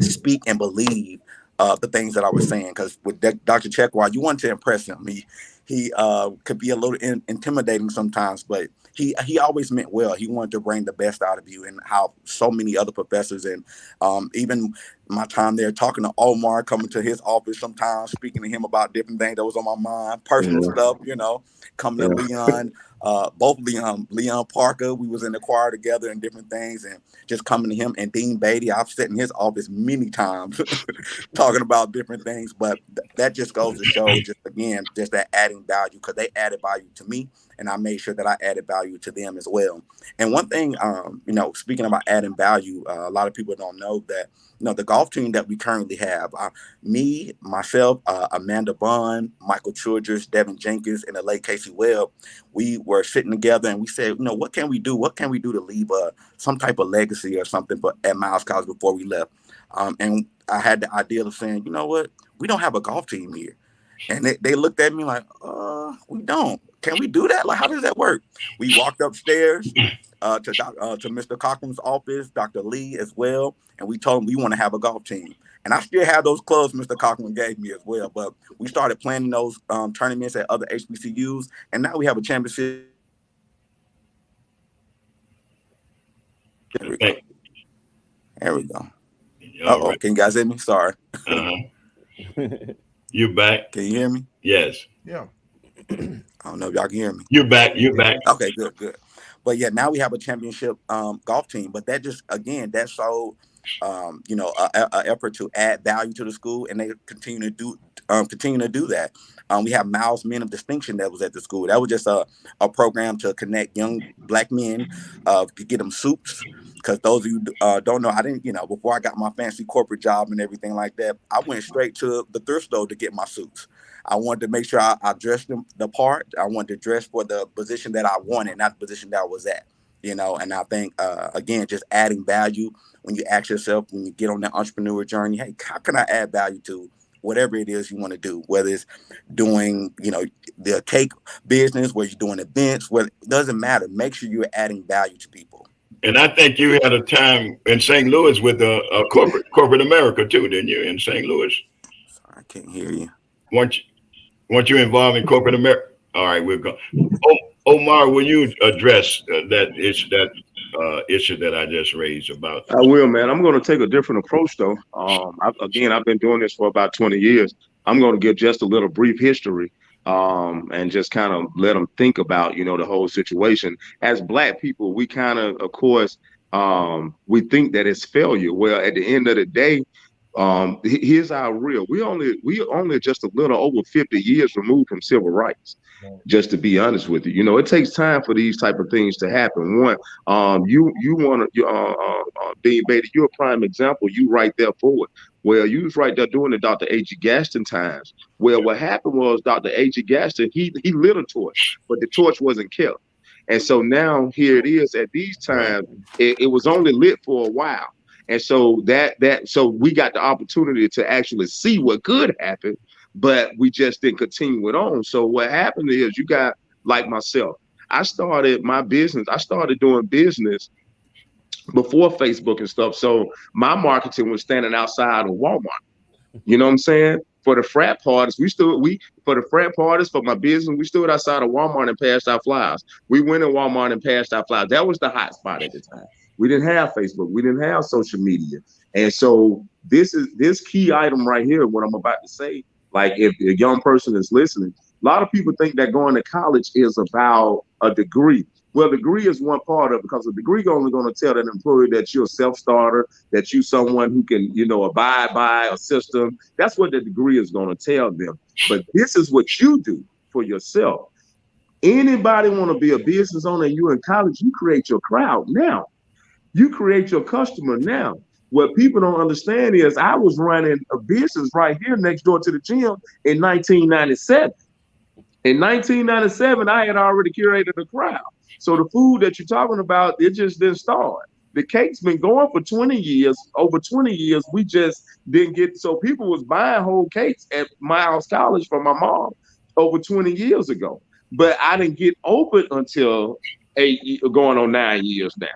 speak and believe the things that I was saying. Because with Dr. Chekwa, you want to impress him. he could be a little intimidating sometimes, but he always meant well. He wanted to bring the best out of you, and how so many other professors, and even my time there talking to Omar, coming to his office sometimes, speaking to him about different things that was on my mind, personal stuff, coming to Leon, both Leon Parker, we was in the choir together and different things, and just coming to him, and Dean Beatty, I've sat in his office many times talking about different things, but that just goes to show, just again, just that adding value, because they added value to me, and I made sure that I added value to them as well. And one thing, speaking about adding value, a lot of people don't know that, the golf team that we currently have, me, myself, Amanda Bond, Michael Childress, Devin Jenkins, and the late Casey Webb, we were sitting together and we said, what can we do? What can we do to leave some type of legacy or something at Miles College before we left? And I had the idea of saying, you know what? We don't have a golf team here. And they looked at me like, we don't. Can we do that? Like, how does that work? We walked upstairs to Mr. Cochran's office, Dr. Lee as well, and we told him we want to have a golf team. And I still have those clubs Mr. Cochran gave me as well. But we started planning those tournaments at other HBCUs, and now we have a championship. There we go. There we go. Uh-oh, right. Can you guys hear me? Sorry. You back? Can you hear me? Yes. Yeah. I don't know if y'all can hear me. You're back. You're back. Okay, good. But yeah, now we have a championship golf team. But that just, again, that's so, an effort to add value to the school, and they continue to do that. We have Miles Men of Distinction that was at the school. That was just a program to connect young Black men, to get them soups. Because those of you don't know, I didn't, before I got my fancy corporate job and everything like that, I went straight to the thrift store to get my suits. I wanted to make sure I dressed the part. I wanted to dress for the position that I wanted, not the position that I was at. And I think, again, just adding value when you ask yourself, when you get on that entrepreneur journey, hey, how can I add value to whatever it is you want to do, whether it's doing, the cake business, where you're doing events, it doesn't matter. Make sure you're adding value to people. And I think you had a time in St. Louis with corporate America too, didn't you, in St. Louis? Sorry, I can't hear you. Weren't you involved in corporate America? All right, we're going. Omar, will you address that issue that I just raised about? I will, man. I'm going to take a different approach, though. I've been doing this for about 20 years. I'm going to give just a little brief history, and just kind of let them think about, the whole situation. As Black people, we kind of course, we think that it's failure. Well, at the end of the day, here's our real. We only just a little over 50 years removed from civil rights. Just to be honest with you, it takes time for these type of things to happen. One, you want to, Dean Beatty, you're a prime example. You right there forward. Well, you was right there during the Dr. A.G. Gaston times. Well, what happened was Dr. A.G. Gaston, he lit a torch, but the torch wasn't kept. And so now here it is. At these times, it was only lit for a while. And so so we got the opportunity to actually see what could happen, but we just didn't continue it on. So what happened is, you got, like myself, I started my business. I started doing business before Facebook and stuff. So my marketing was standing outside of Walmart. You know what I'm saying? For the frat parties, for my business, we stood outside of Walmart and passed out flyers. We went in Walmart and passed out flyers. That was the hot spot at the time. We didn't have Facebook. We didn't have social media. And so this key item right here, what I'm about to say, like if a young person is listening, a lot of people think that going to college is about a degree. Well, degree is one part of it, because a degree is only going to tell that employer that you're a self-starter, that you're someone who can, abide by a system. That's what the degree is going to tell them. But this is what you do for yourself. Anybody want to be a business owner and you're in college, you create your crowd now. You create your customer now. What people don't understand is I was running a business right here next door to the gym in 1997. In 1997, I had already curated a crowd. So the food that you're talking about, it just didn't start. The cake's been going for 20 years. Over 20 years, we just didn't get. So people was buying whole cakes at Miles College from my mom over 20 years ago. But I didn't get open until going on 9 years now.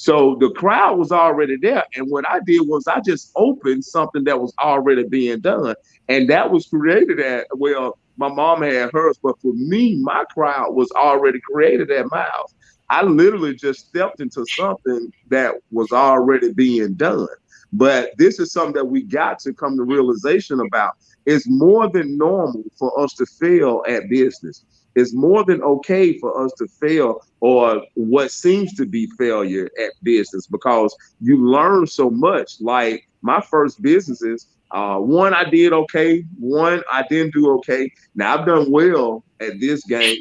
So the crowd was already there. And what I did was I just opened something that was already being done. And that was created at, well, my mom had hers, but for me, my crowd was already created at Miles. I literally just stepped into something that was already being done. But this is something that we got to come to realization about. It's more than normal for us to fail at business. It's more than okay for us to fail or what seems to be failure at business, because you learn so much. Like my first businesses, one I did okay, one I didn't do okay. Now I've done well at this game,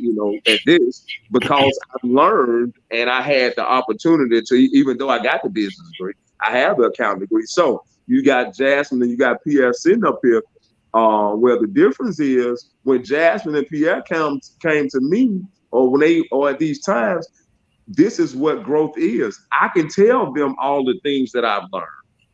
at this, because I've learned and I had the opportunity to, even though I got the business degree, I have the accounting degree. So you got Jasmine and you got Pierre sitting up here. Where the difference is, when Jasmine and Pierre came to me, or at these times, this is what growth is. I can tell them all the things that I've learned.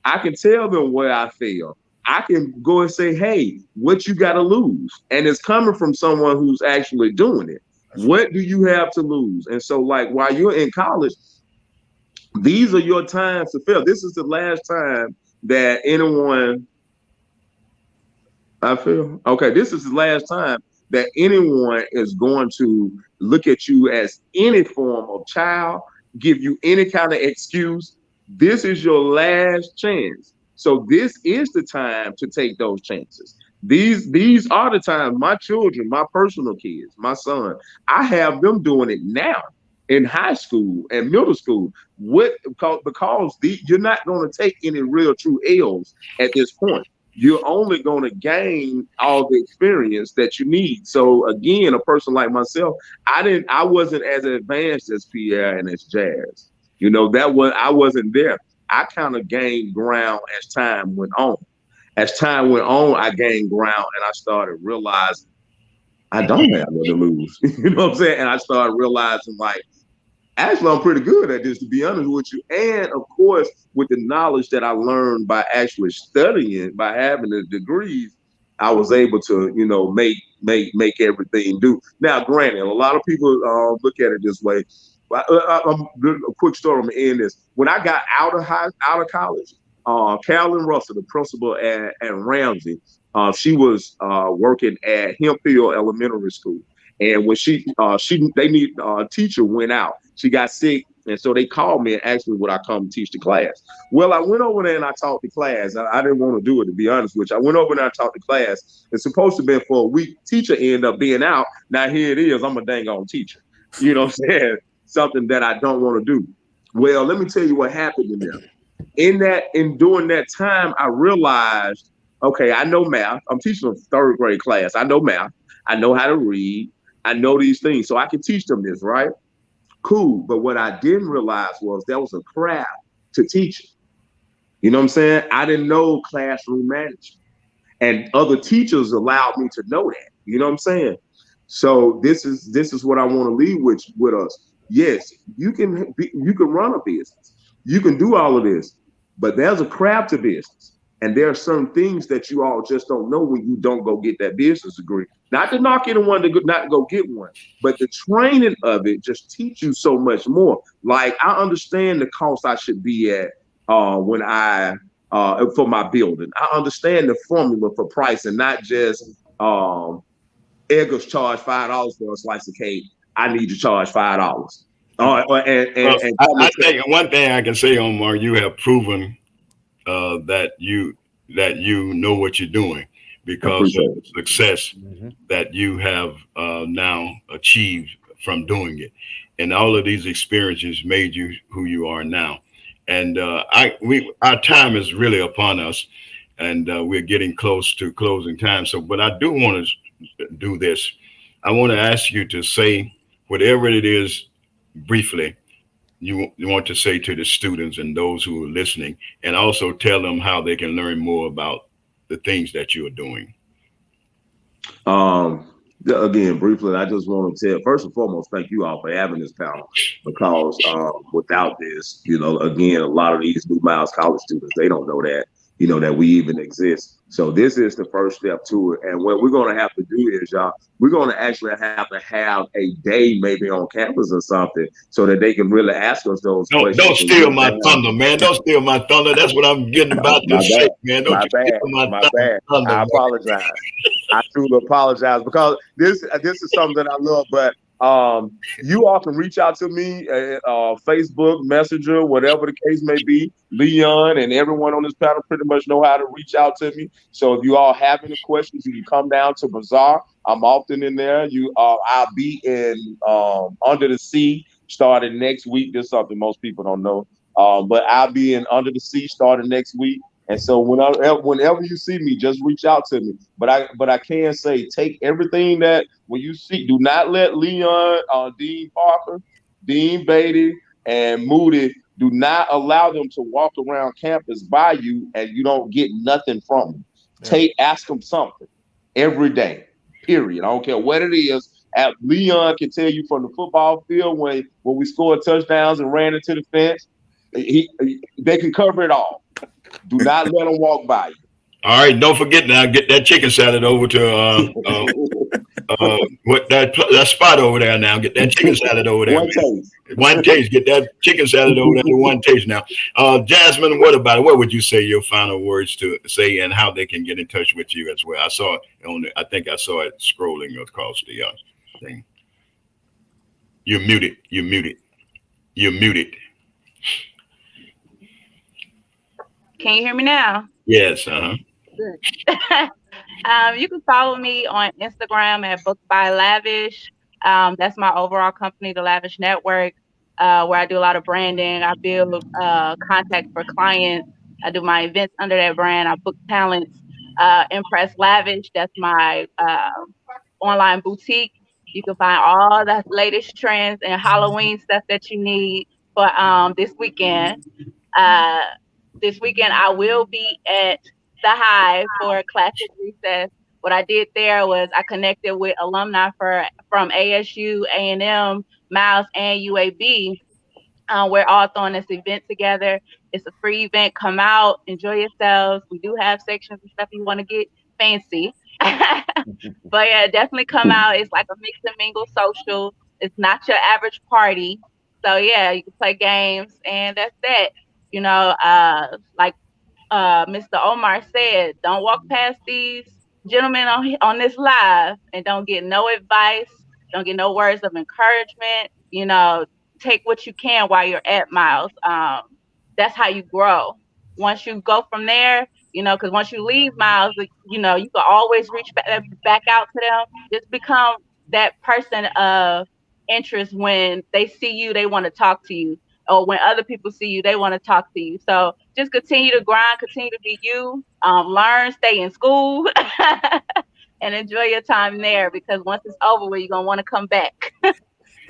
I can tell them where I fail. I can go and say, hey, what you got to lose? And it's coming from someone who's actually doing it. What do you have to lose? And so, like, while you're in college, these are your times to fail. This is the last time that anyone, I feel, okay, this is the last time that anyone is going to look at you as any form of child, give you any kind of excuse. This is your last chance. So this is the time to take those chances. These are the times. My children, my personal kids, my son, I have them doing it now in high school and middle school. Because you're not going to take any real true L's at this point. You're only going to gain all the experience that you need. So again, a person like myself, I wasn't as advanced as Pierre and as Jazz. I wasn't there. I kind of gained ground as time went on. As time went on, I gained ground and I started realizing I don't have nothing to lose. You know what I'm saying? And I started realizing, like, actually, I'm pretty good at this, to be honest with you. And of course, with the knowledge that I learned by actually studying, by having the degrees, I was able to, make everything do. Now, granted, a lot of people look at it this way. A quick story, I'm gonna end this. When I got out of college, Carolyn Russell, the principal at Ramsey, she was working at Hemphill Elementary School. And when they need a teacher went out. She got sick, and so they called me and asked me would I come teach the class. Well, I went over there and I taught the class. I didn't want to do it, to be honest with you. I went over there and I taught the class. It's supposed to have been for a week. Teacher ended up being out. Now here it is. I'm a dang on teacher. You know what I'm saying? Something that I don't want to do. Well, let me tell you what happened in there. During that time, I realized, okay, I know math. I'm teaching a third grade class. I know math. I know how to read. I know these things, so I can teach them this, right? Cool. But what I didn't realize was there was a craft to teaching. You know what I'm saying? I didn't know classroom management, and other teachers allowed me to know that. You know what I'm saying? So this is what I want to leave with us. Yes, you can run a business. You can do all of this, but there's a craft to business. And there are certain things that you all just don't know when you don't go get that business degree. Not to knock anyone to not go get one, but the training of it just teach you so much more. Like, I understand the cost I should be at when for my building. I understand the formula for pricing, not just Edgar's charge $5 for a slice of cake. I need to charge $5. I think one thing I can say, Omar, you have proven that you know what you're doing, because of the success that you have now achieved from doing it, and all of these experiences made you who you are now. And our time is really upon us, and we're getting close to closing time. So, but I do want to do this. I want to ask you to say whatever it is briefly you want to say to the students and those who are listening, and also tell them how they can learn more about the things that you are doing. Again, briefly, I just want to tell, first and foremost, thank you all for having this panel, because without this, again, a lot of these new Miles College students, they don't know that. that we even exist. So this is the first step to it. And what we're going to have to do is, y'all, we're going to actually have to have a day maybe on campus or something so that they can really ask us those questions. Don't steal my thunder, man. Don't steal my thunder. That's what I'm getting about to say, man. Don't steal my bad. thunder. I apologize. I truly apologize because this is something that I love. But you all can reach out to me at Facebook, Messenger, whatever the case may be. Leon and everyone on this panel pretty much know how to reach out to me. So if you all have any questions, you can come down to Bazaar. I'm often in there. I'll be in Under the Sea starting next week. This is something most people don't know. But I'll be in Under the Sea starting next week. And so whenever you see me, just reach out to me. But I can say, take everything that when you see, do not let Leon, Dean Parker, Dean Beatty, and Moody, do not allow them to walk around campus by you and you don't get nothing from them. Yeah. Ask them something every day, period. I don't care what it is. Leon can tell you from the football field when we scored touchdowns and ran into the fence. They can cover it all. Do not let them walk by you. All right, don't forget now. Get that chicken salad over to what that spot over there now. Get that chicken salad over there. One taste. Get that chicken salad over there to One Taste now. Jasmine, what about it? What would you say your final words to say and how they can get in touch with you as well? I saw it I think I saw it scrolling across the thing. You're muted. You're muted. You're muted. Can you hear me now? Yes. Good. You can follow me on Instagram at Book by Lavish. That's my overall company, the Lavish Network, where I do a lot of branding. I build contacts for clients. I do my events under that brand. I book talents. Impress Lavish, that's my online boutique. You can find all the latest trends and Halloween stuff that you need for this weekend. This weekend, I will be at the Hive for Classic Recess. What I did there was I connected with alumni from ASU, A&M, Miles, and UAB. We're all throwing this event together. It's a free event. Come out, enjoy yourselves. We do have sections and stuff you want to get fancy. But yeah, definitely come out. It's like a mix and mingle social. It's not your average party. So yeah, you can play games, and that's that. Like Mr. Omar said, don't walk past these gentlemen on this live and don't get no advice, don't get no words of encouragement. Take what you can while you're at Miles. That's how you grow. Once you go from there, because once you leave Miles, you can always reach back out to them. Just become that person of interest. When they see you, they want to talk to you. Or when other people see you, they want to talk to you. So just continue to grind, continue to be you, learn, stay in school, and enjoy your time there, because once it's over with, you're going to want to come back.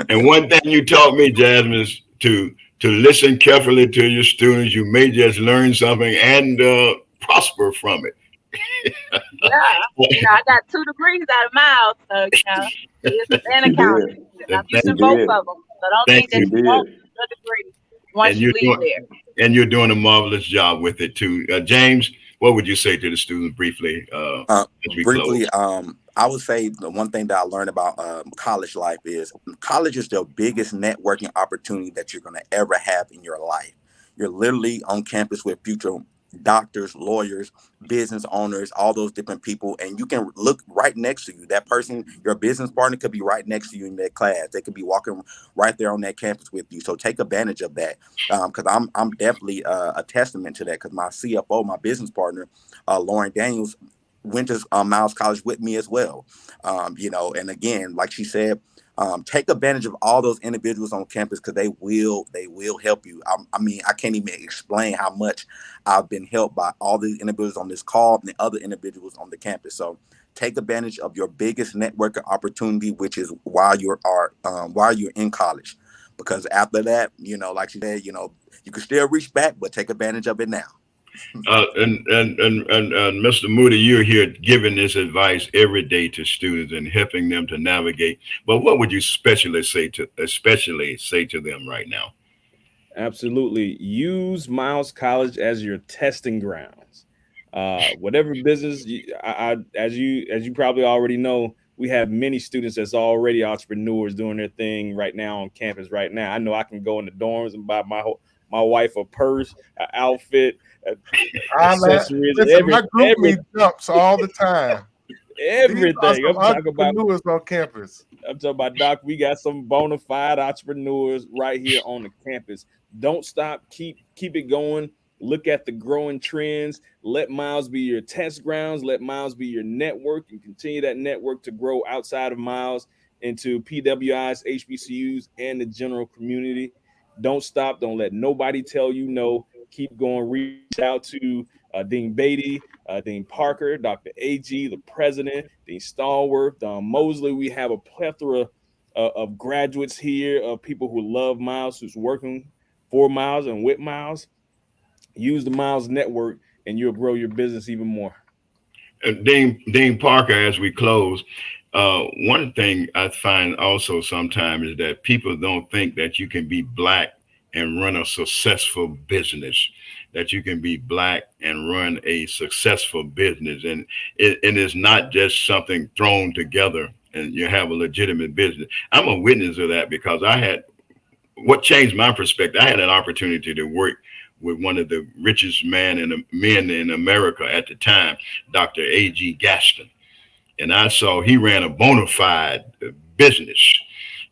And one thing you taught me, Jasmine, is to listen carefully to your students. You may just learn something and prosper from it. Yeah, I got 2 degrees out of Miles, so it's an accounting. I'm using both of them. So don't think that you won't get a degree once you leave there. And you're doing a marvelous job with it too. James, what would you say to the students briefly? Briefly, I would say the one thing that I learned about college life is college is the biggest networking opportunity that you're going to ever have in your life. You're literally on campus with future doctors, lawyers, business owners, all those different people, and you can look right next to you. That person, your business partner, could be right next to you in that class. They could be walking right there on that campus with you. So take advantage of that, because I'm definitely a testament to that. Because my CFO, my business partner, Lauren Daniels, went to Miles College with me as well. And again, like she said, take advantage of all those individuals on campus, because they will help you. I can't even explain how much I've been helped by all the individuals on this call and the other individuals on the campus. So take advantage of your biggest networking opportunity, which is while you're in college, because after that, like she said, you can still reach back, but take advantage of it now. And Mr. Moody, you're here giving this advice every day to students and helping them to navigate. But what would you especially say to them right now? Absolutely. Use Miles College as your testing grounds. Whatever business, as you probably already know, we have many students that's already entrepreneurs doing their thing right now on campus right now. I know I can go in the dorms and buy my wife a purse, an outfit, accessories, Listen, my group meet jumps all the time. everything. I'm talking about entrepreneurs on campus. I'm talking about, Doc. We got some bona fide entrepreneurs right here on the campus. Don't stop. Keep it going. Look at the growing trends. Let Miles be your test grounds. Let Miles be your network, and continue that network to grow outside of Miles into PWIs, HBCUs, and the general community. Don't stop. Don't let nobody tell you no. Keep going. Reach out to Dean Beatty, Dean Parker, Dr. AG, the president, Dean Stallworth, Don Mosley. We have a plethora of graduates here, of people who love Miles, who's working for Miles and with Miles. Use the Miles Network, and you'll grow your business even more. Dean Parker, as we close, one thing I find also sometimes is that people don't think that you can be Black and run a successful business, that you can be Black and run a successful business. And it is not just something thrown together and you have a legitimate business. I'm a witness of that, because what changed my perspective, I had an opportunity to work with one of the richest men in America at the time, Dr. A.G. Gaston. And I saw he ran a bona fide business.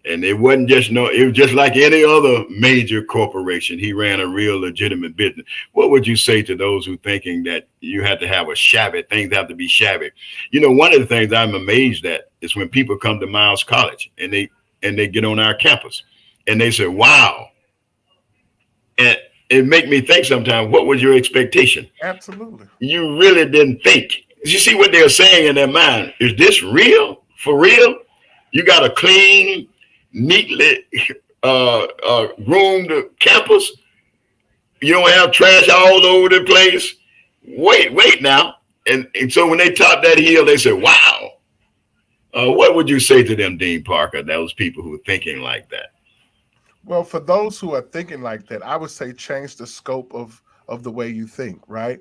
And it wasn't it was just like any other major corporation. He ran a real legitimate business. What would you say to those who thinking that you have to have things have to be shabby? One of the things I'm amazed at is when people come to Miles College and they get on our campus and they say, wow. And it make me think sometimes, what was your expectation? Absolutely. You really didn't think. You see what they're saying in their mind. Is this real? For real? You got a clean, neatly groomed campus? You don't have trash all over the place? Wait now. And so when they top that hill, they say, wow. What would you say to them, Dean Parker, those people who are thinking like that? Well, for those who are thinking like that, I would say change the scope of the way you think, right?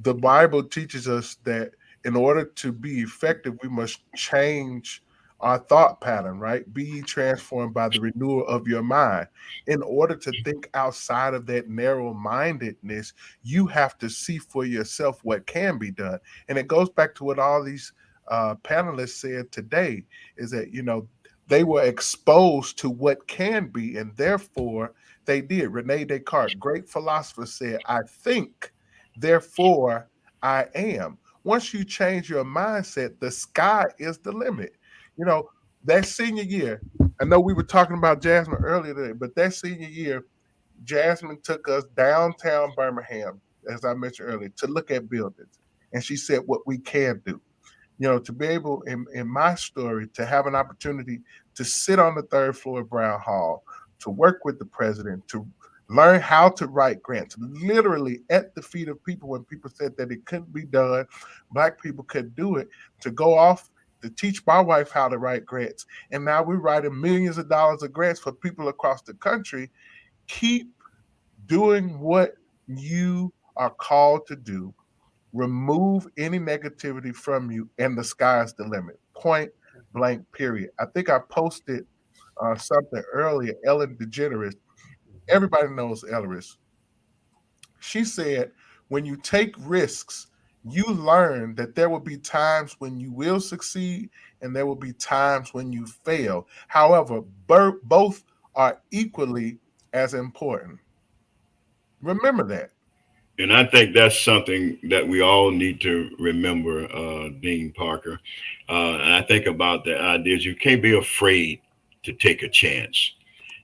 The Bible teaches us that in order to be effective, we must change our thought pattern, right? Be ye transformed by the renewal of your mind. In order to think outside of that narrow-mindedness, you have to see for yourself what can be done. And it goes back to what all these panelists said today, is that, they were exposed to what can be, and therefore they did. Rene Descartes, great philosopher, said, I think, therefore I am. Once you change your mindset, the sky is the limit. That senior year, I know we were talking about Jasmine earlier today, but that senior year, Jasmine took us downtown Birmingham, as I mentioned earlier, to look at buildings. And she said what we can do. To be able, in my story, to have an opportunity to sit on the third floor of Brown Hall, to work with the president, to learn how to write grants, literally at the feet of people when people said that it couldn't be done, Black people could do it, to go off to teach my wife how to write grants. And now we're writing millions of dollars of grants for people across the country. Keep doing what you are called to do. Remove any negativity from you, and the sky's the limit. Point blank, period. I think I posted something earlier. Ellen DeGeneres, everybody knows Elleris. She said, when you take risks, you learn that there will be times when you will succeed and there will be times when you fail. However, both are equally as important. Remember that. And I think that's something that we all need to remember, Dean Parker. And I think about the ideas. You can't be afraid to take a chance.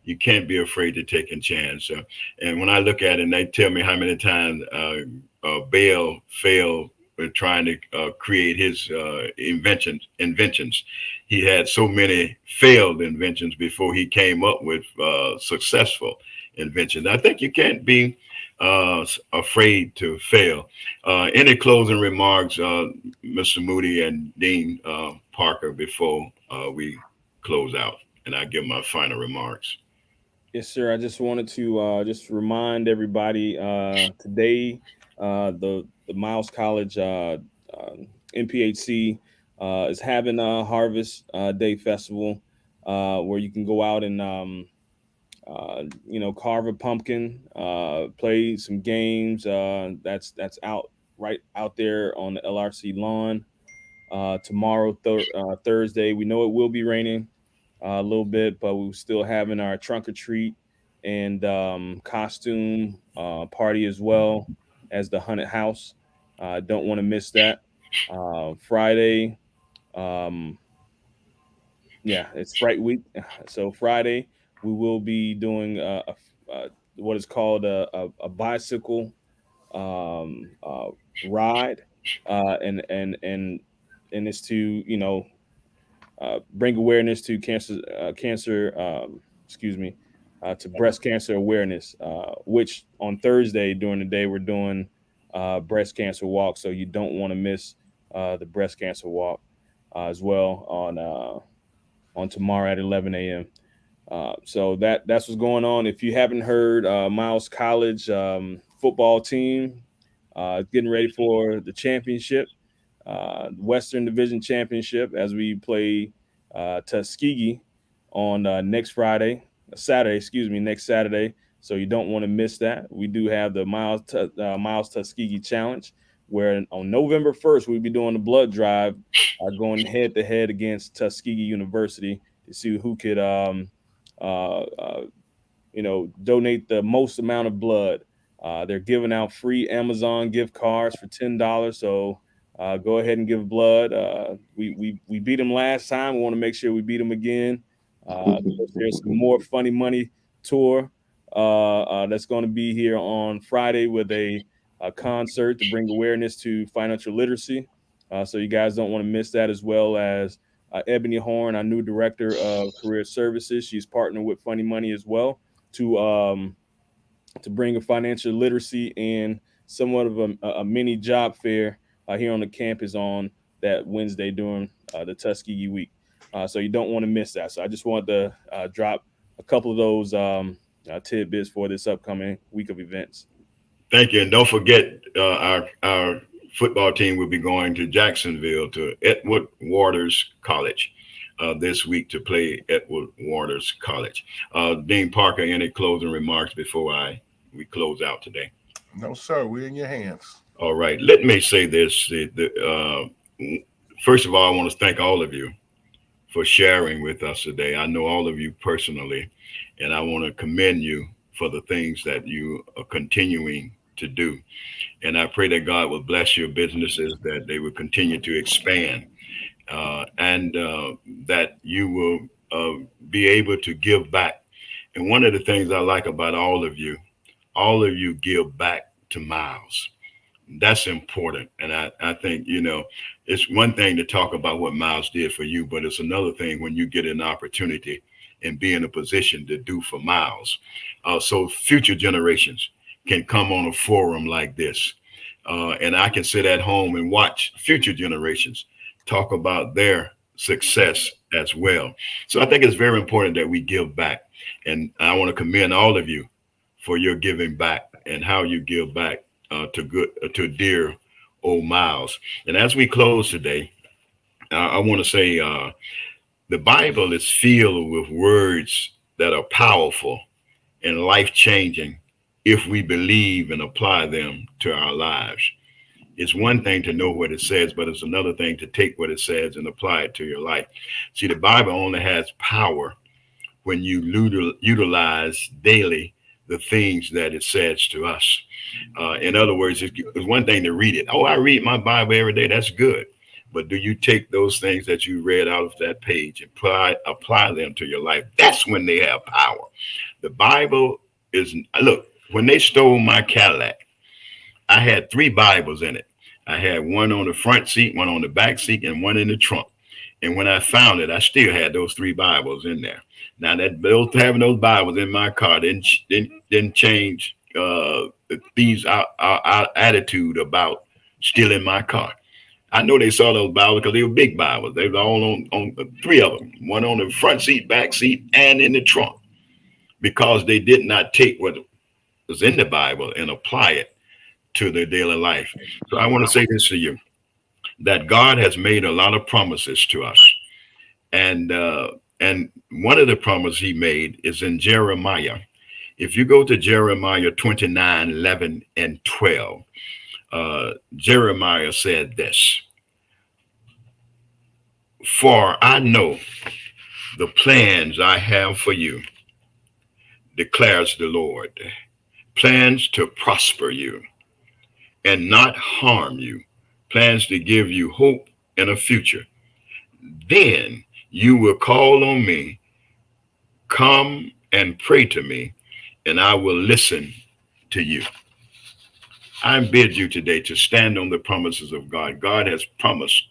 You can't be afraid to take a chance. And when I look at it, and they tell me how many times Bell failed with trying to create his inventions. He had so many failed inventions before he came up with successful inventions. I think you can't be afraid to fail. Any closing remarks, Mr. Moody and Dean Parker, before we close out? And I give my final remarks. Yes, sir. I just wanted to just remind everybody today the Miles College MPHC is having a Harvest Day Festival where you can go out and carve a pumpkin, play some games. That's out right out there on the LRC lawn. Tomorrow, Thursday, we know it will be raining a little bit, but we're still having our trunk or treat and costume party as well as the haunted house. Don't want to miss that. Friday, it's Fright Week. So Friday, we will be doing what is called a bicycle ride, and it's to bring awareness to to breast cancer awareness. Which on Thursday during the day we're doing breast cancer walk, so you don't want to miss the breast cancer walk as well on tomorrow at 11 a.m. So that's what's going on. If you haven't heard, Miles College football team getting ready for the championship, Western Division Championship, as we play Tuskegee on next Saturday. So you don't want to miss that. We do have the Miles Tuskegee Challenge, where on November 1st we'll be doing the blood drive, going head to head against Tuskegee University to see who could donate the most amount of blood. They're giving out free Amazon gift cards for $10. So go ahead and give blood. We beat them last time. We want to make sure we beat them again. There's some more Funny Money tour that's going to be here on Friday with a concert to bring awareness to financial literacy. So you guys don't want to miss that, as well as Ebony Horn, our new director of career services. She's partnered with Funny Money as well to bring a financial literacy and somewhat of a mini job fair here on the campus on that Wednesday during the Tuskegee week. So you don't want to miss that. So I just wanted to drop a couple of those tidbits for this upcoming week of events. Thank you. And don't forget, our football team will be going to Jacksonville to Edward Waters College this week to play Edward Waters College. Dean Parker, any closing remarks before we close out today? No, sir. We're in your hands. All right. Let me say this. First of all, I want to thank all of you for sharing with us today. I know all of you personally, and I want to commend you for the things that you are continuing to do. And I pray that God will bless your businesses, that they will continue to expand, and that you will be able to give back. And one of the things I like about all of you give back to Miles. That's important. And I think, it's one thing to talk about what Miles did for you, but it's another thing when you get an opportunity and be in a position to do for Miles. So future generations can come on a forum like this. And I can sit at home and watch future generations talk about their success as well. So I think it's very important that we give back. And I want to commend all of you for your giving back and how you give back to dear old Miles. And as we close today, I want to say the Bible is filled with words that are powerful and life-changing if we believe and apply them to our lives. It's one thing to know what it says, but it's another thing to take what it says and apply it to your life. See, the Bible only has power when you utilize daily the things that it says to us. In other words, it's one thing to read it. Oh, I read my Bible every day. That's good. But do you take those things that you read out of that page and apply them to your life? That's when they have power. The Bible is, look, when they stole my Cadillac, I had 3 Bibles in it. I had one on the front seat, one on the back seat, and one in the trunk. And when I found it, I still had those 3 Bibles in there. Now, having those Bibles in my car didn't change our attitude about stealing my car. I know they saw those Bibles because they were big Bibles. They were all on 3 of them, one on the front seat, back seat, and in the trunk, because they did not take what was in the Bible and apply it to their daily life. So I want to say this to you, that God has made a lot of promises to us. And one of the promises he made is in Jeremiah. If you go to Jeremiah 29, 11, and 12, Jeremiah said this: "For I know the plans I have for you, declares the Lord, plans to prosper you and not harm you, plans to give you hope and a future. Then you will call on me, come and pray to me, and I will listen to you." I bid you today to stand on the promises of God. God has promised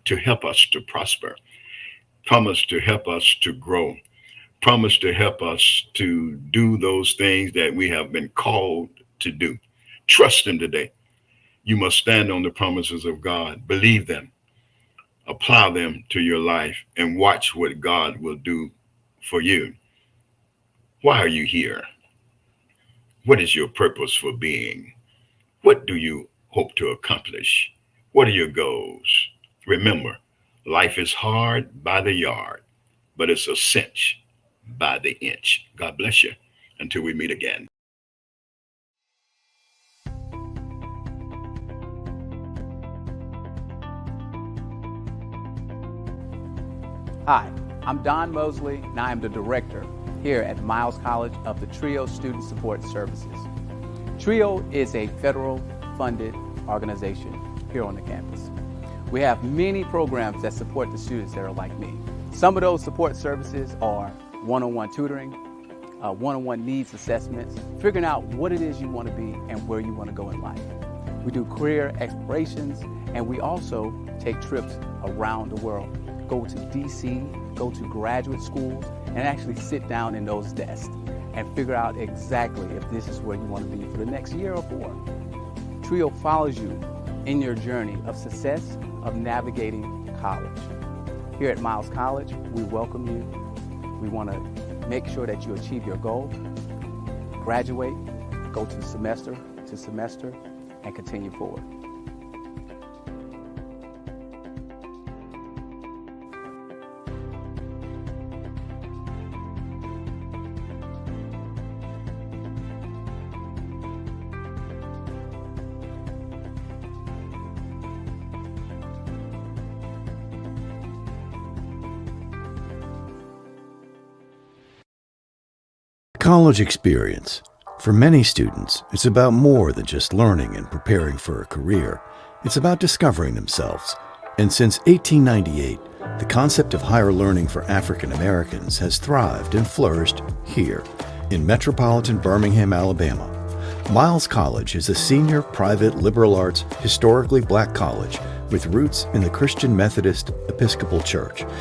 to help us to prosper, promised to help us to grow, promised to help us to do those things that we have been called to do. Trust him today. You must stand on the promises of God, believe them, apply them to your life, and watch what God will do for you. Why are you here? What is your purpose for being? What do you hope to accomplish? What are your goals? Remember, life is hard by the yard, but it's a cinch by the inch. God bless you until we meet again. Hi, I'm Don Mosley, and I am the director here at Miles College of the TRIO Student Support Services. TRIO is a federal funded organization here on the campus. We have many programs that support the students that are like me. Some of those support services are one-on-one tutoring, one-on-one needs assessments, figuring out what it is you want to be and where you want to go in life. We do career explorations, and we also take trips around the world. Go to DC, go to graduate schools, and actually sit down in those desks and figure out exactly if this is where you want to be for the next year or more. TRIO follows you in your journey of success of navigating college. Here at Miles College, we welcome you. We want to make sure that you achieve your goal, graduate, go to semester, and continue forward. College experience. For many students, it's about more than just learning and preparing for a career. It's about discovering themselves. And since 1898, the concept of higher learning for African Americans has thrived and flourished here in metropolitan Birmingham, Alabama. Miles College is a senior private liberal arts, historically black college with roots in the Christian Methodist Episcopal Church